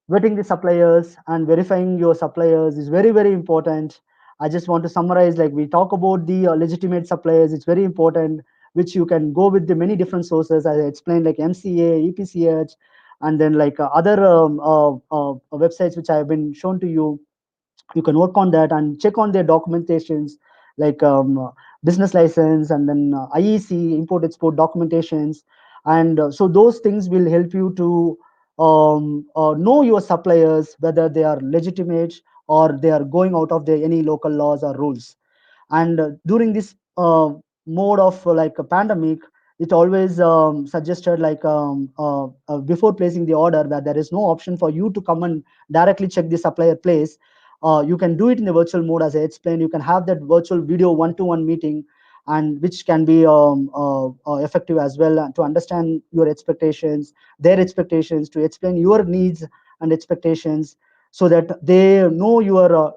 vetting the suppliers and verifying your suppliers is very, very important. I just want to summarize, like we talk about the legitimate suppliers, it's very important, which you can go with the many different sources, as I explained, like MCA, EPCH, and then like other websites which I have been shown to you. You can work on that and check on their documentations, like business license, and then IEC, import export documentations. And so those things will help you to know your suppliers, whether they are legitimate or they are going out of the any local laws or rules. And during this mode of like a pandemic, it always suggested like before placing the order, that there is no option for you to come and directly check the supplier place. You can do it in the virtual mode, as I explained. You can have that virtual video one-to-one meeting, and which can be effective as well, to understand your expectations, their expectations, to explain your needs and expectations, so that they know your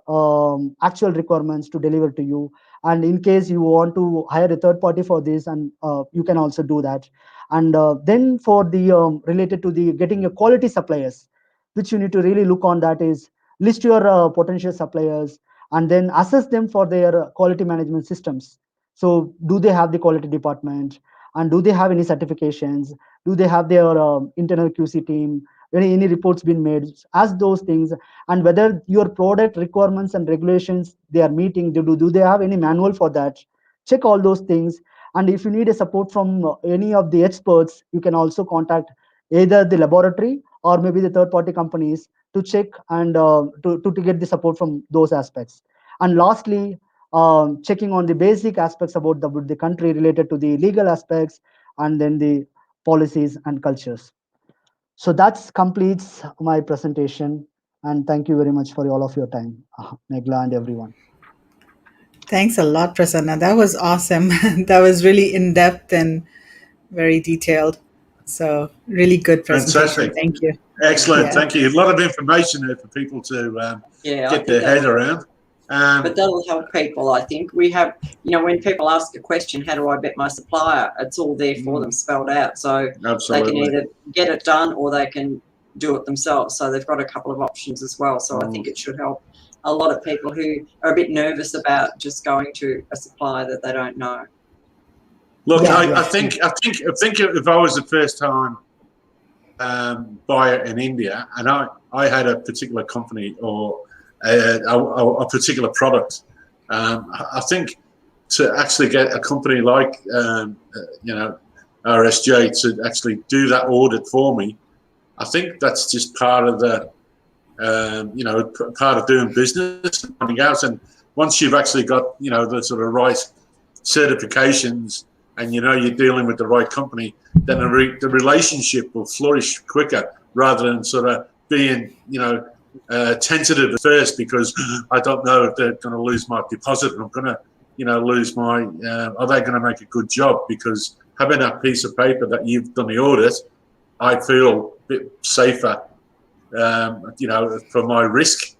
actual requirements to deliver to you. And in case you want to hire a third party for this, and you can also do that. And then for the related to the getting a quality suppliers, which you need to really look on, that is list your potential suppliers, and then assess them for their quality management systems. So do they have the quality department, and do they have any certifications, do they have their internal QC team, any reports been made, as those things. And whether your product requirements and regulations they are meeting, do they have any manual for that. Check all those things. And if you need a support from any of the experts, you can also contact either the laboratory or maybe the third party companies to check and to get the support from those aspects. And lastly, checking on the basic aspects about the country related to the legal aspects, and then the policies and cultures. So that completes my presentation. And thank you very much for all of your time, Megla and everyone. Thanks a lot, Prasanna. That was awesome. That was really in depth and very detailed. So, really good presentation. Fantastic. Thank you. Excellent. Yeah. Thank you. A lot of information there for people to Yeah, I get think their head that'll, around. but that'll help people. I think we have, when people ask a question, how do I bet my supplier? It's all there for them, spelled out. So they can Absolutely. either get it done or they can do it themselves. So they've got a couple of options as well. So I think it should help a lot of people who are a bit nervous about just going to a supplier that they don't know. Look, Yeah, I yeah. think if I was the first time buyer in India, and I had a particular company or a particular product. I think to actually get a company like RSJ to actually do that audit for me, I think that's just part of the part of doing business and finding out. And once you've actually got the sort of right certifications and you're dealing with the right company, then the relationship will flourish quicker rather than sort of being tentative at first because I don't know if they're going to lose my deposit and I'm going to lose my are they going to make a good job? Because having that piece of paper that you've done the audit, I feel a bit safer for my risk.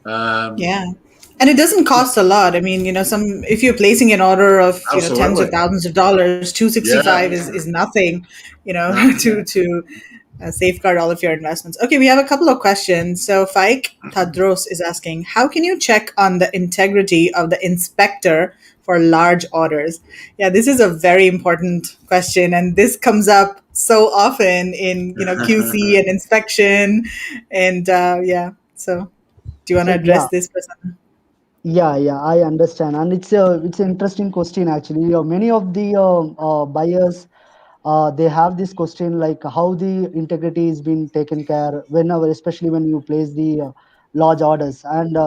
Yeah. And it doesn't cost a lot. I mean, if you're placing an order of, tens of Absolutely. thousands of dollars, Yeah. 265 is nothing, No. to safeguard all of your investments. Okay, we have a couple of questions. So Faik Tadros is asking, how can you check on the integrity of the inspector for large orders? Yeah, this is a very important question, and this comes up so often in QC and inspection, and yeah. So, do you want to So address yeah, this, person? yeah, I understand, and it's an interesting question actually. Many of the buyers, they have this question like how the integrity is being taken care whenever, especially when you place the large orders. And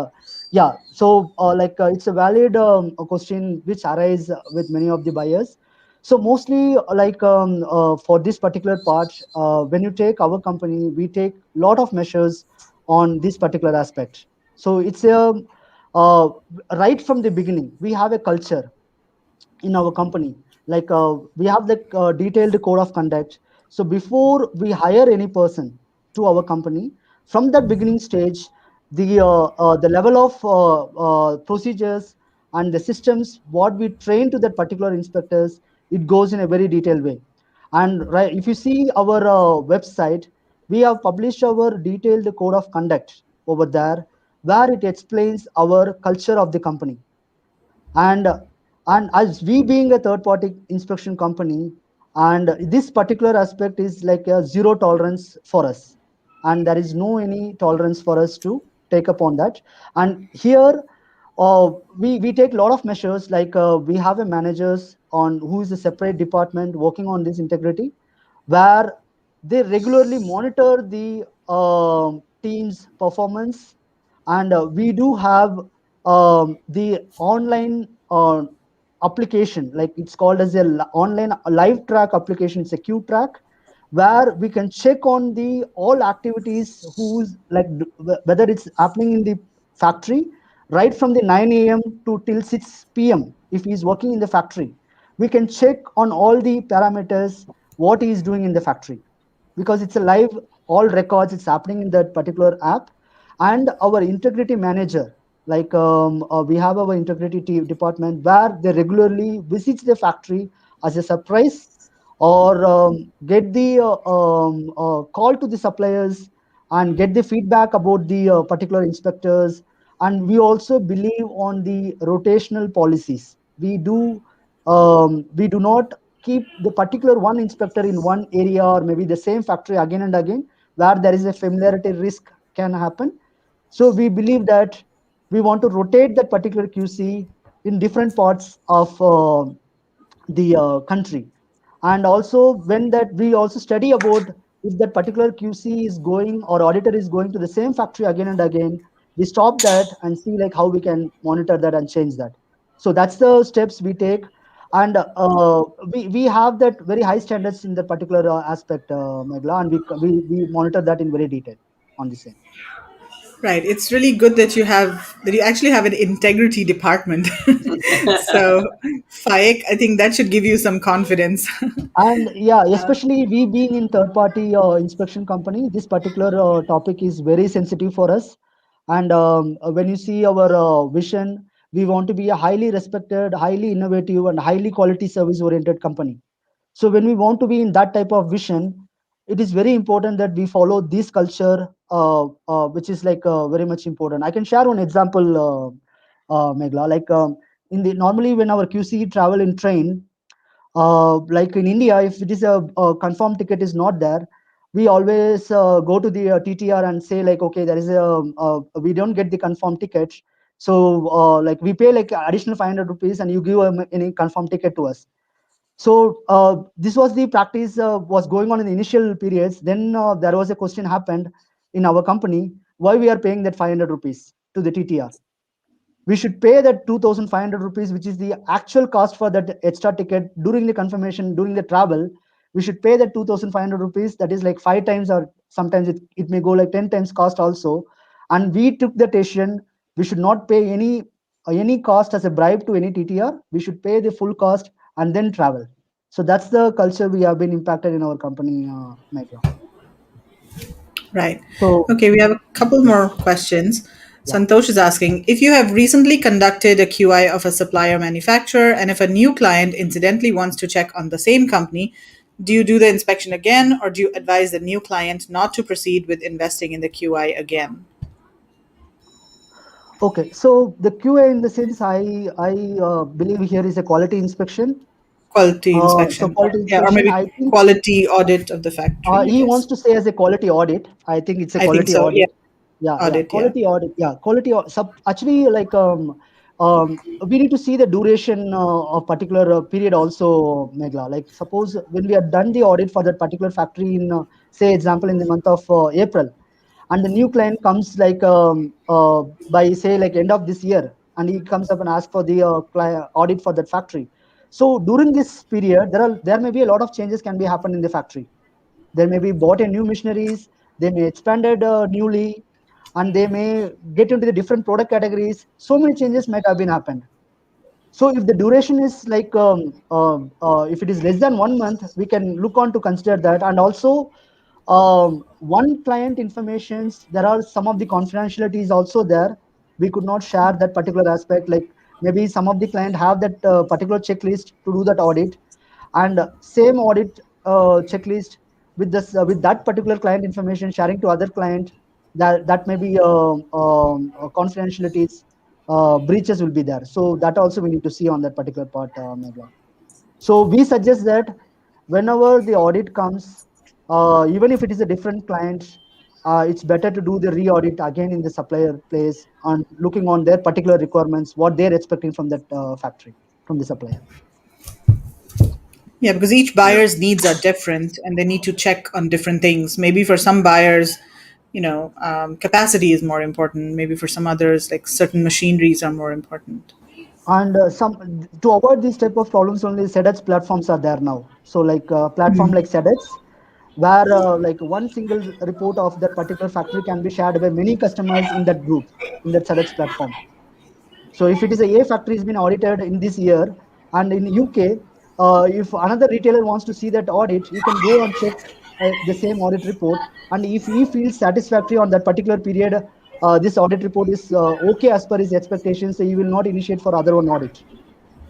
yeah, so it's a valid a question which arise with many of the buyers. So mostly for this particular part, when you take our company, we take lot of measures on this particular aspect. So it's a uh, right from the beginning we have a culture in our company, we have the detailed code of conduct. So before we hire any person to our company, from that beginning stage, the level of procedures and the systems what we train to that particular inspectors, it goes in a very detailed way. And right, if you see our website, we have published our detailed code of conduct over there, where it explains our culture of the company. And and as we being a third party inspection company, and this particular aspect is like a zero tolerance for us, and there is no any tolerance for us to take upon that. And here we take a lot of measures, we have a managers on who is a separate department working on this integrity, where they regularly monitor the team's performance. And we do have the online application, like it's called as a online live track application. It's a Q track, where we can check on the all activities who's whether it's happening in the factory, right from the 9 a.m. to till 6 p.m. If he's working in the factory, we can check on all the parameters what he is doing in the factory, because it's a live, all records, it's happening in that particular app. And our integrity manager, we have our integrity department, where they regularly visits the factory as a surprise, or get the call to the suppliers and get the feedback about the particular inspectors. And we also believe on the rotational policies. We do not keep the particular one inspector in one area or maybe the same factory again and again, where there is a familiarity risk can happen. So we believe that we want to rotate that particular QC in different parts of the country. And also when that we also study about if that particular QC is going or auditor is going to the same factory again and again, we stop that and see like how we can monitor that and change that. So that's the steps we take. And we have that very high standards in that particular aspect, Megla, and we monitor that in very detail on the same. Right. It's really good that you actually have an integrity department. So, Faik, I think that should give you some confidence. And yeah, especially we being in third party inspection company, this particular topic is very sensitive for us. And when you see our vision, we want to be a highly respected, highly innovative, and highly quality service oriented company. So when we want to be in that type of vision, it is very important that we follow this culture, which is very much important. I can share one example, Megla. In the normally when our QC travel in train, like in India, if it is a confirmed ticket is not there, we always go to the TTR and say like, okay, there is we don't get the confirmed ticket, so like we pay like additional 500 rupees and you give any confirmed ticket to us. So this was the practice was going on in the initial periods. Then there was a question happened in our company, why we are paying that 500 rupees to the TTR. We should pay that 2,500 rupees, which is the actual cost for that extra ticket during the confirmation, during the travel. We should pay that 2,500 rupees. That is like 5 times, or sometimes it may go like 10 times cost also. And we took the decision, we should not pay any cost as a bribe to any TTR. We should pay the full cost and then travel. So that's the culture we have been impacted in our company, Megha. Right. So Okay, we have a couple more questions. yeah. Santosh is asking if you have recently conducted a QI of a supplier manufacturer, and if a new client incidentally wants to check on the same company, do you do the inspection again, or do you advise the new client not to proceed with investing in the QI again? Okay, so the QA in the sense I believe here is a quality inspection. Quality So inspection. quality Yeah, or inspection, maybe I think quality audit of the factory, I he wants guess. to say as a quality audit. I think it's a I think quality so. Yeah, audit. Yeah, audit. Yeah. quality audit. Yeah, quality. Actually, like we need to see the duration of particular period also, Megla. Like suppose when we have done the audit for that particular factory in, say, example in the month of April, and the new client comes like by say like end of this year, and he comes up and asks for the audit for that factory. So during this period, there may be a lot of changes can be happen in the factory. They may be bought a new machineries, they may expanded newly, and they may get into the different product categories. So many changes might have been happened. So if the duration is like if it is less than 1 month, we can look on to consider that. And also one client informations, there are some of the confidentialities also there. We could not share that particular aspect. Like maybe some of the client have that particular checklist to do that audit, and same audit checklist with this with that particular client information sharing to other client, that may be confidentialities breaches will be there. So that also we need to see on that particular part, Megha. So we suggest that whenever the audit comes, even if it is a different client, it's better to do the re-audit again in the supplier place and looking on their particular requirements, what they're expecting from that factory, from the supplier. Yeah, because each Yeah. buyer's needs are different and they need to check on different things. Maybe for some buyers, capacity is more important. Maybe for some others, like certain machineries are more important. And some to avoid these type of problems, only SEDEX platforms are there now. So like platform like SEDEX, where like one single report of that particular factory can be shared by many customers in that group, in that SEDEX platform. So if it is a factory has been audited in this year, and in UK, if another retailer wants to see that audit, he can go and check the same audit report. And if he feels satisfactory on that particular period, this audit report is okay as per his expectations, so he will not initiate for other one audit.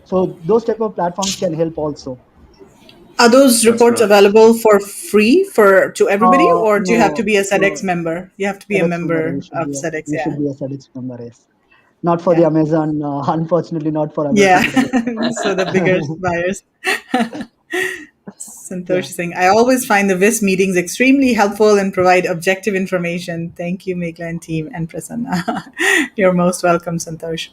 So those type of platforms can help also. Are those That's reports great. available for free for to everybody, or do you have to No, be a SEDEX no, member? You have to be a SEDEX member. member of SEDEX, We should yeah. be a SEDEX member. Yes, not for the Yeah. Amazon. Unfortunately, not for Yeah. Amazon SEDEX. So the bigger buyers. Yeah. Santosh is saying, I always find the WIS meetings extremely helpful and provide objective information. Thank you, Meghla and team, and Prasanna. You're most welcome, Santosh.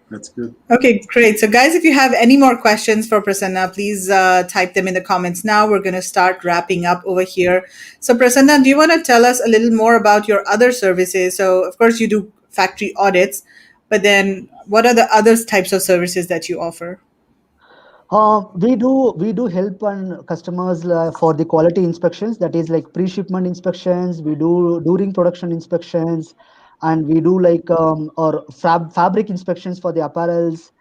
That's good. Okay, great. So, guys, if you have any more questions for Prasanna, please type them in the comments now. We're going to start wrapping up over here. So, Prasanna, do you want to tell us a little more about your other services? So, of course, you do factory audits, but then what are the other types of services that you offer? We do help on customers for the quality inspections. That is like pre-shipment inspections. We do during production inspections, and we do like or fabric inspections for the apparels,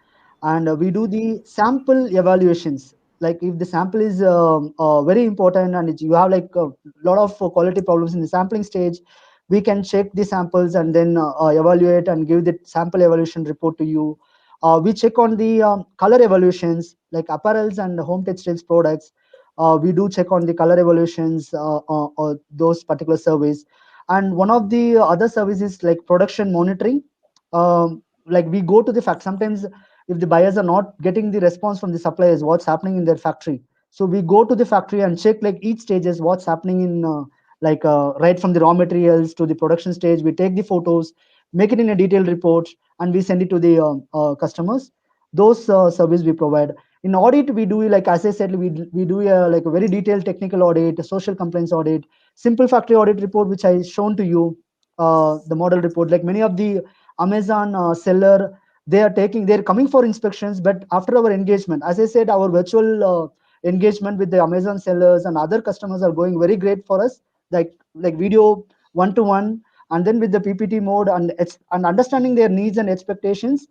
and we do the sample evaluations. Like if the sample is very important and you have like a lot of quality problems in the sampling stage, we can check the samples and then evaluate and give the sample evaluation report to you. We check on the color evaluations like apparels and home textiles products. We do check on the color evaluations those particular surveys. And one of the other services like production monitoring. Like we go to the fact sometimes if the buyers are not getting the response from the suppliers, what's happening in their factory. So we go to the factory and check like each stages what's happening in right from the raw materials to the production stage. We take the photos, make it in a detailed report, and we send it to the customers. Those service we provide. In audit, we do, like as I said, we do like a very detailed technical audit, a social complaints audit, simple factory audit report, which I shown to you, the model report. Like many of the Amazon seller, they're coming for inspections, but after our engagement, as I said, our virtual engagement with the Amazon sellers and other customers are going very great for us. Like video one to one, and then with the PPT mode and understanding their needs and expectations.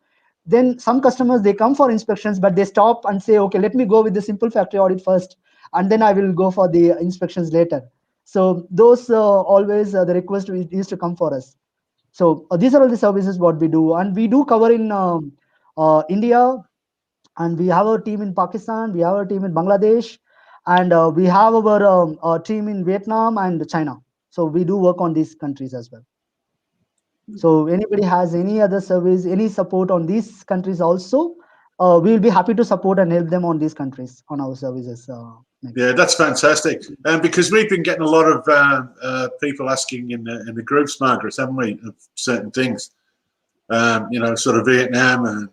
Then some customers, they come for inspections, but they stop and say, okay, let me go with the simple factory audit first, and then I will go for the inspections later. So those always the request used to come for us. So these are all the services what we do, and we do cover in India, and we have our team in Pakistan, we have our team in Bangladesh, and we have our team in Vietnam and China. So we do work on these countries as well. So anybody has any other service, any support on these countries also, we will be happy to support and help them on these countries on our services. Yeah, that's fantastic. Because we've been getting a lot of people asking in the groups, Margaret, haven't we, of certain things. Sort of Vietnam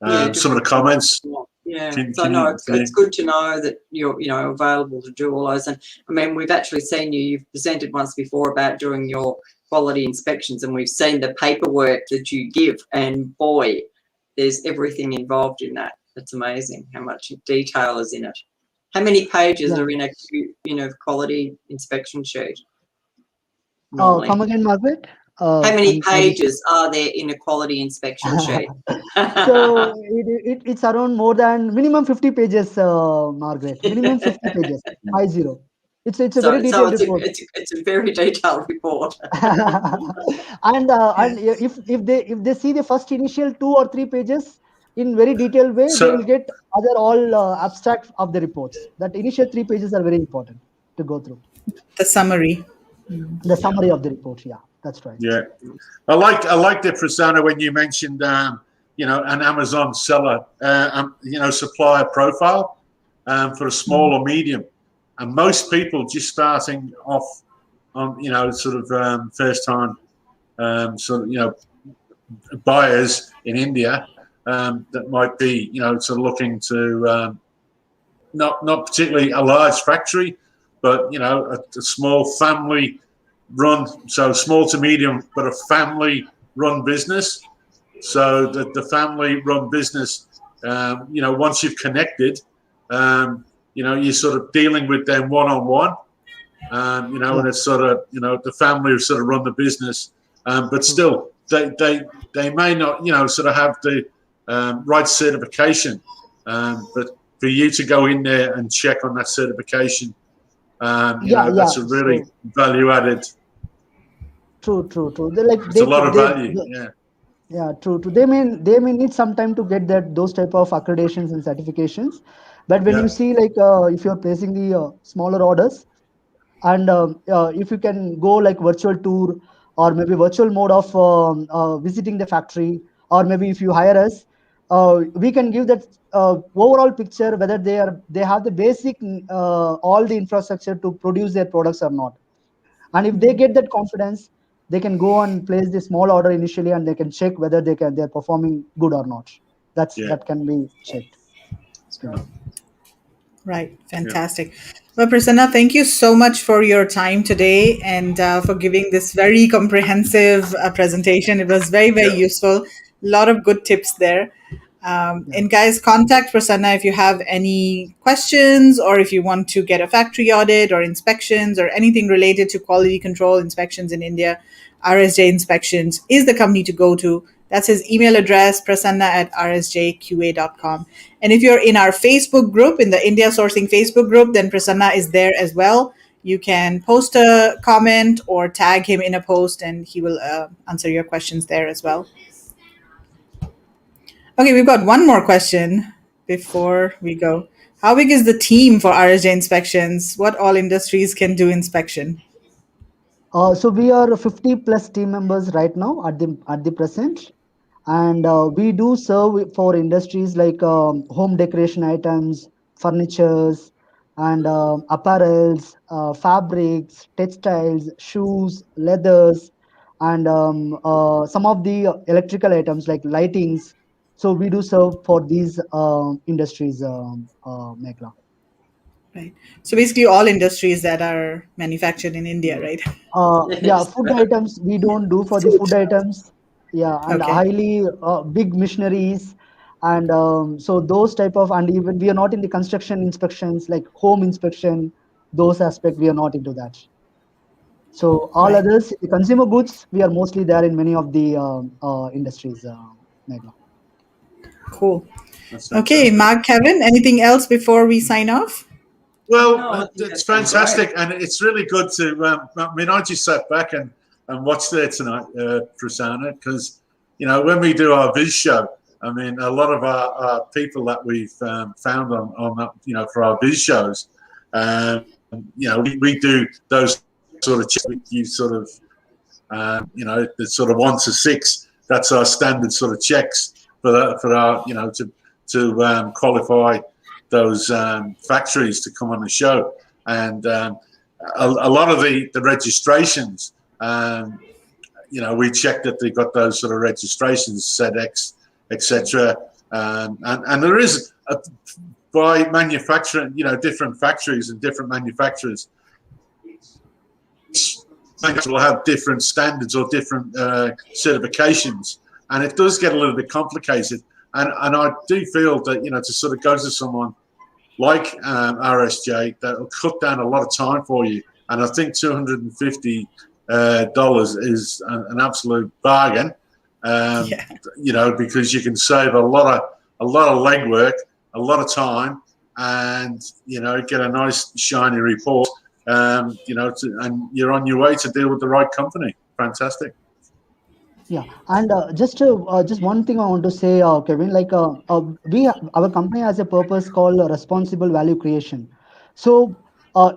and some of the comments. Yeah, so no, it's good to know that you're available to do all those. And I mean, we've actually seen you've presented once before about doing your quality inspections, and we've seen the paperwork that you give, and boy, there's everything involved in that. It's amazing how much detail is in it. How many pages are in a quality inspection sheet? Come again, Margaret? How many pages are there in a quality inspection sheet? So it's around more than minimum 50 pages, Margaret. Minimum 50 pages. 50. It's a very detailed report. It's a very detailed report. and if they see the first initial 2 or 3 pages in very detailed way, they will get other all abstract of the reports. That initial 3 pages are very important to go through. The summary. The summary of the report. Yeah, that's right. Yeah, I liked it, Prasanna, when you mentioned an Amazon seller, supplier profile for a small or medium, and most people just starting off on first time buyers in India that might be sort of looking to not particularly a large factory, but a small family run, so small to medium, but a family run business. So that the family run business, once you've connected, you're sort of dealing with them one on one, and it's sort of the family who sort of run the business, but still they may not sort of have the right certification, but for you to go in there and check on that certification, that's a really value added. True. It's a lot of value. Yeah, true. They may need some time to get those type of accreditations and certifications, but when you see if you're placing the smaller orders, and if you can go like virtual tour or maybe virtual mode of visiting the factory, or maybe if you hire us, we can give that overall picture whether they have the basic all the infrastructure to produce their products or not. And if they get that confidence, they can go and place the small order initially, and they can check whether they're performing good or not. That can be checked. Right. Fantastic. Well, Prasanna, thank you so much for your time today and for giving this very comprehensive presentation. It was very, very useful. A lot of good tips there. And guys, contact Prasanna if you have any questions, or if you want to get a factory audit or inspections or anything related to quality control inspections in India. RSJ Inspections is the company to go to. That's his email address, prasanna@rsjqa.com. And if you're in our Facebook group, in the India Sourcing Facebook group, then Prasanna is there as well. You can post a comment or tag him in a post, and he will answer your questions there as well. Okay, we've got one more question before we go. How big is the team for RSJ Inspections? What all industries can do inspection? So we are 50 plus team members right now at the present, and we do serve for industries like home decoration items, furnitures, and apparels, fabrics, textiles, shoes, leathers, and some of the electrical items like lightings. So we do serve for these industries, Megla. Right. So basically, all industries that are manufactured in India, right? Yeah, Yes. food items we don't do for the Food. food items. Yeah, and Okay. highly big machineries, and so those type of, and even we are not in the construction inspections like home inspection. Those aspect we are not into that. So all Right. others, the consumer goods, we are mostly there in many of the industries, Megla. Cool. That's Okay, fantastic. Mark, Kevin, anything else before we sign off? Well, No, I think it's that's been great. fantastic, and it's really good to. I mean, I just sat back and watched there tonight, Prasanna, because when we do our Viz show, I mean, a lot of our people that we've found on that, for our Viz shows, we do those sort of checks with you, sort of, the sort of 1 to 6. That's our standard sort of checks for our, to qualify those factories to come on the show. And a lot of the registrations, we checked that they got those sort of registrations, SEDEX, etc. And there is, by manufacturing, different factories and different manufacturers, will have different standards or different certifications, and it does get a little bit complicated. And I do feel that to sort of go to someone like RSJ, that will cut down a lot of time for you. And I think $250 is an absolute bargain. Yeah. Because you can save a lot of legwork, a lot of time, and get a nice shiny report. And you're on your way to deal with the right company. Fantastic. Yeah, and just one thing I want to say, Kevin, like our company has a purpose called responsible value creation. So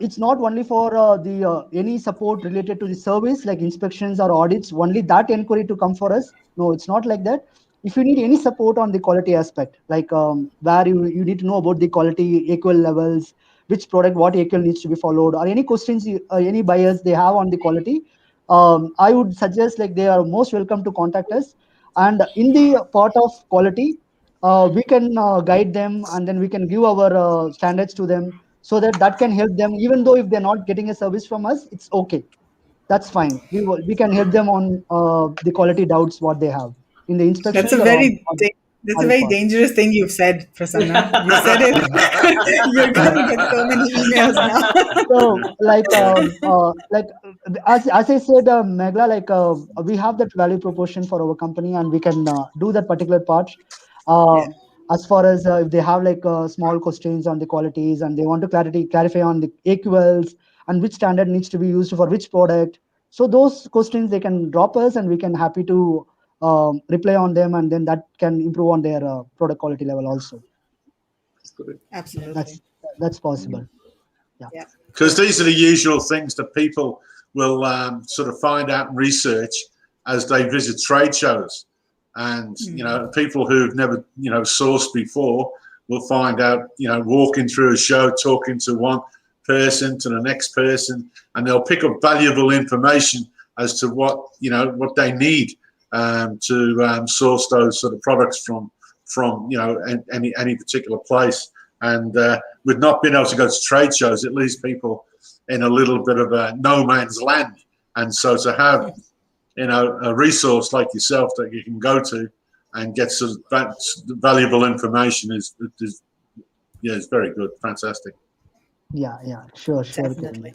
it's not only for the any support related to the service like inspections or audits, only that inquiry to come for us. No, it's not like that. If you need any support on the quality aspect, like where you need to know about the quality equal levels, which product, what equal needs to be followed, or any questions any buyers they have on the quality, I would suggest like they are most welcome to contact us. And in the part of quality, we can guide them, and then we can give our standards to them, so that that can help them. Even though if they're not getting a service from us, it's okay. That's fine. We can help them on the quality doubts what they have in the That's a inspections or very on that's a audit very part. dangerous thing you've said, Prasanna. You said it. You're gonna get so many emails now. So as I said, Megla, like we have that value proportion for our company, and we can do that particular part. Yeah. uh, as far as if they have like small questions on the qualities, and they want to clarify on the equals and which standard needs to be used for which product, so those questions they can drop us, and we can happy to reply on them, and then that can improve on their product quality level also. Absolutely. that's that's possible. Yeah. Yeah. Because these are the usual things that people will sort of find out and research as they visit trade shows. And, people who've never, sourced before will find out, walking through a show, talking to one person to the next person, and they'll pick up valuable information as to what they need to source those sort of products from any particular place. And with not being able to go to trade shows, it leaves people in a little bit of a no man's land. And so to have, a resource like yourself that you can go to and get some valuable information is it's very good, fantastic. Yeah, sure, Kevin. Definitely.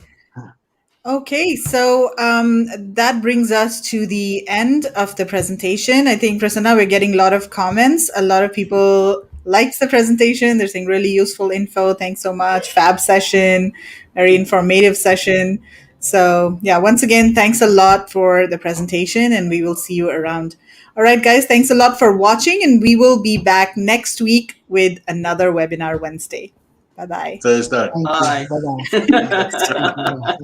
Okay, so that brings us to the end of the presentation. I think, Prasanna, we're getting a lot of comments. A lot of people liked the presentation. They're saying really useful info. Thanks so much. Fab session, very informative session. So, yeah, once again, thanks a lot for the presentation, and we will see you around. All right, guys, thanks a lot for watching, and we will be back next week with another webinar Wednesday. Bye bye. Thursday. Thank you. Bye. Bye bye. Thanks. Thank you.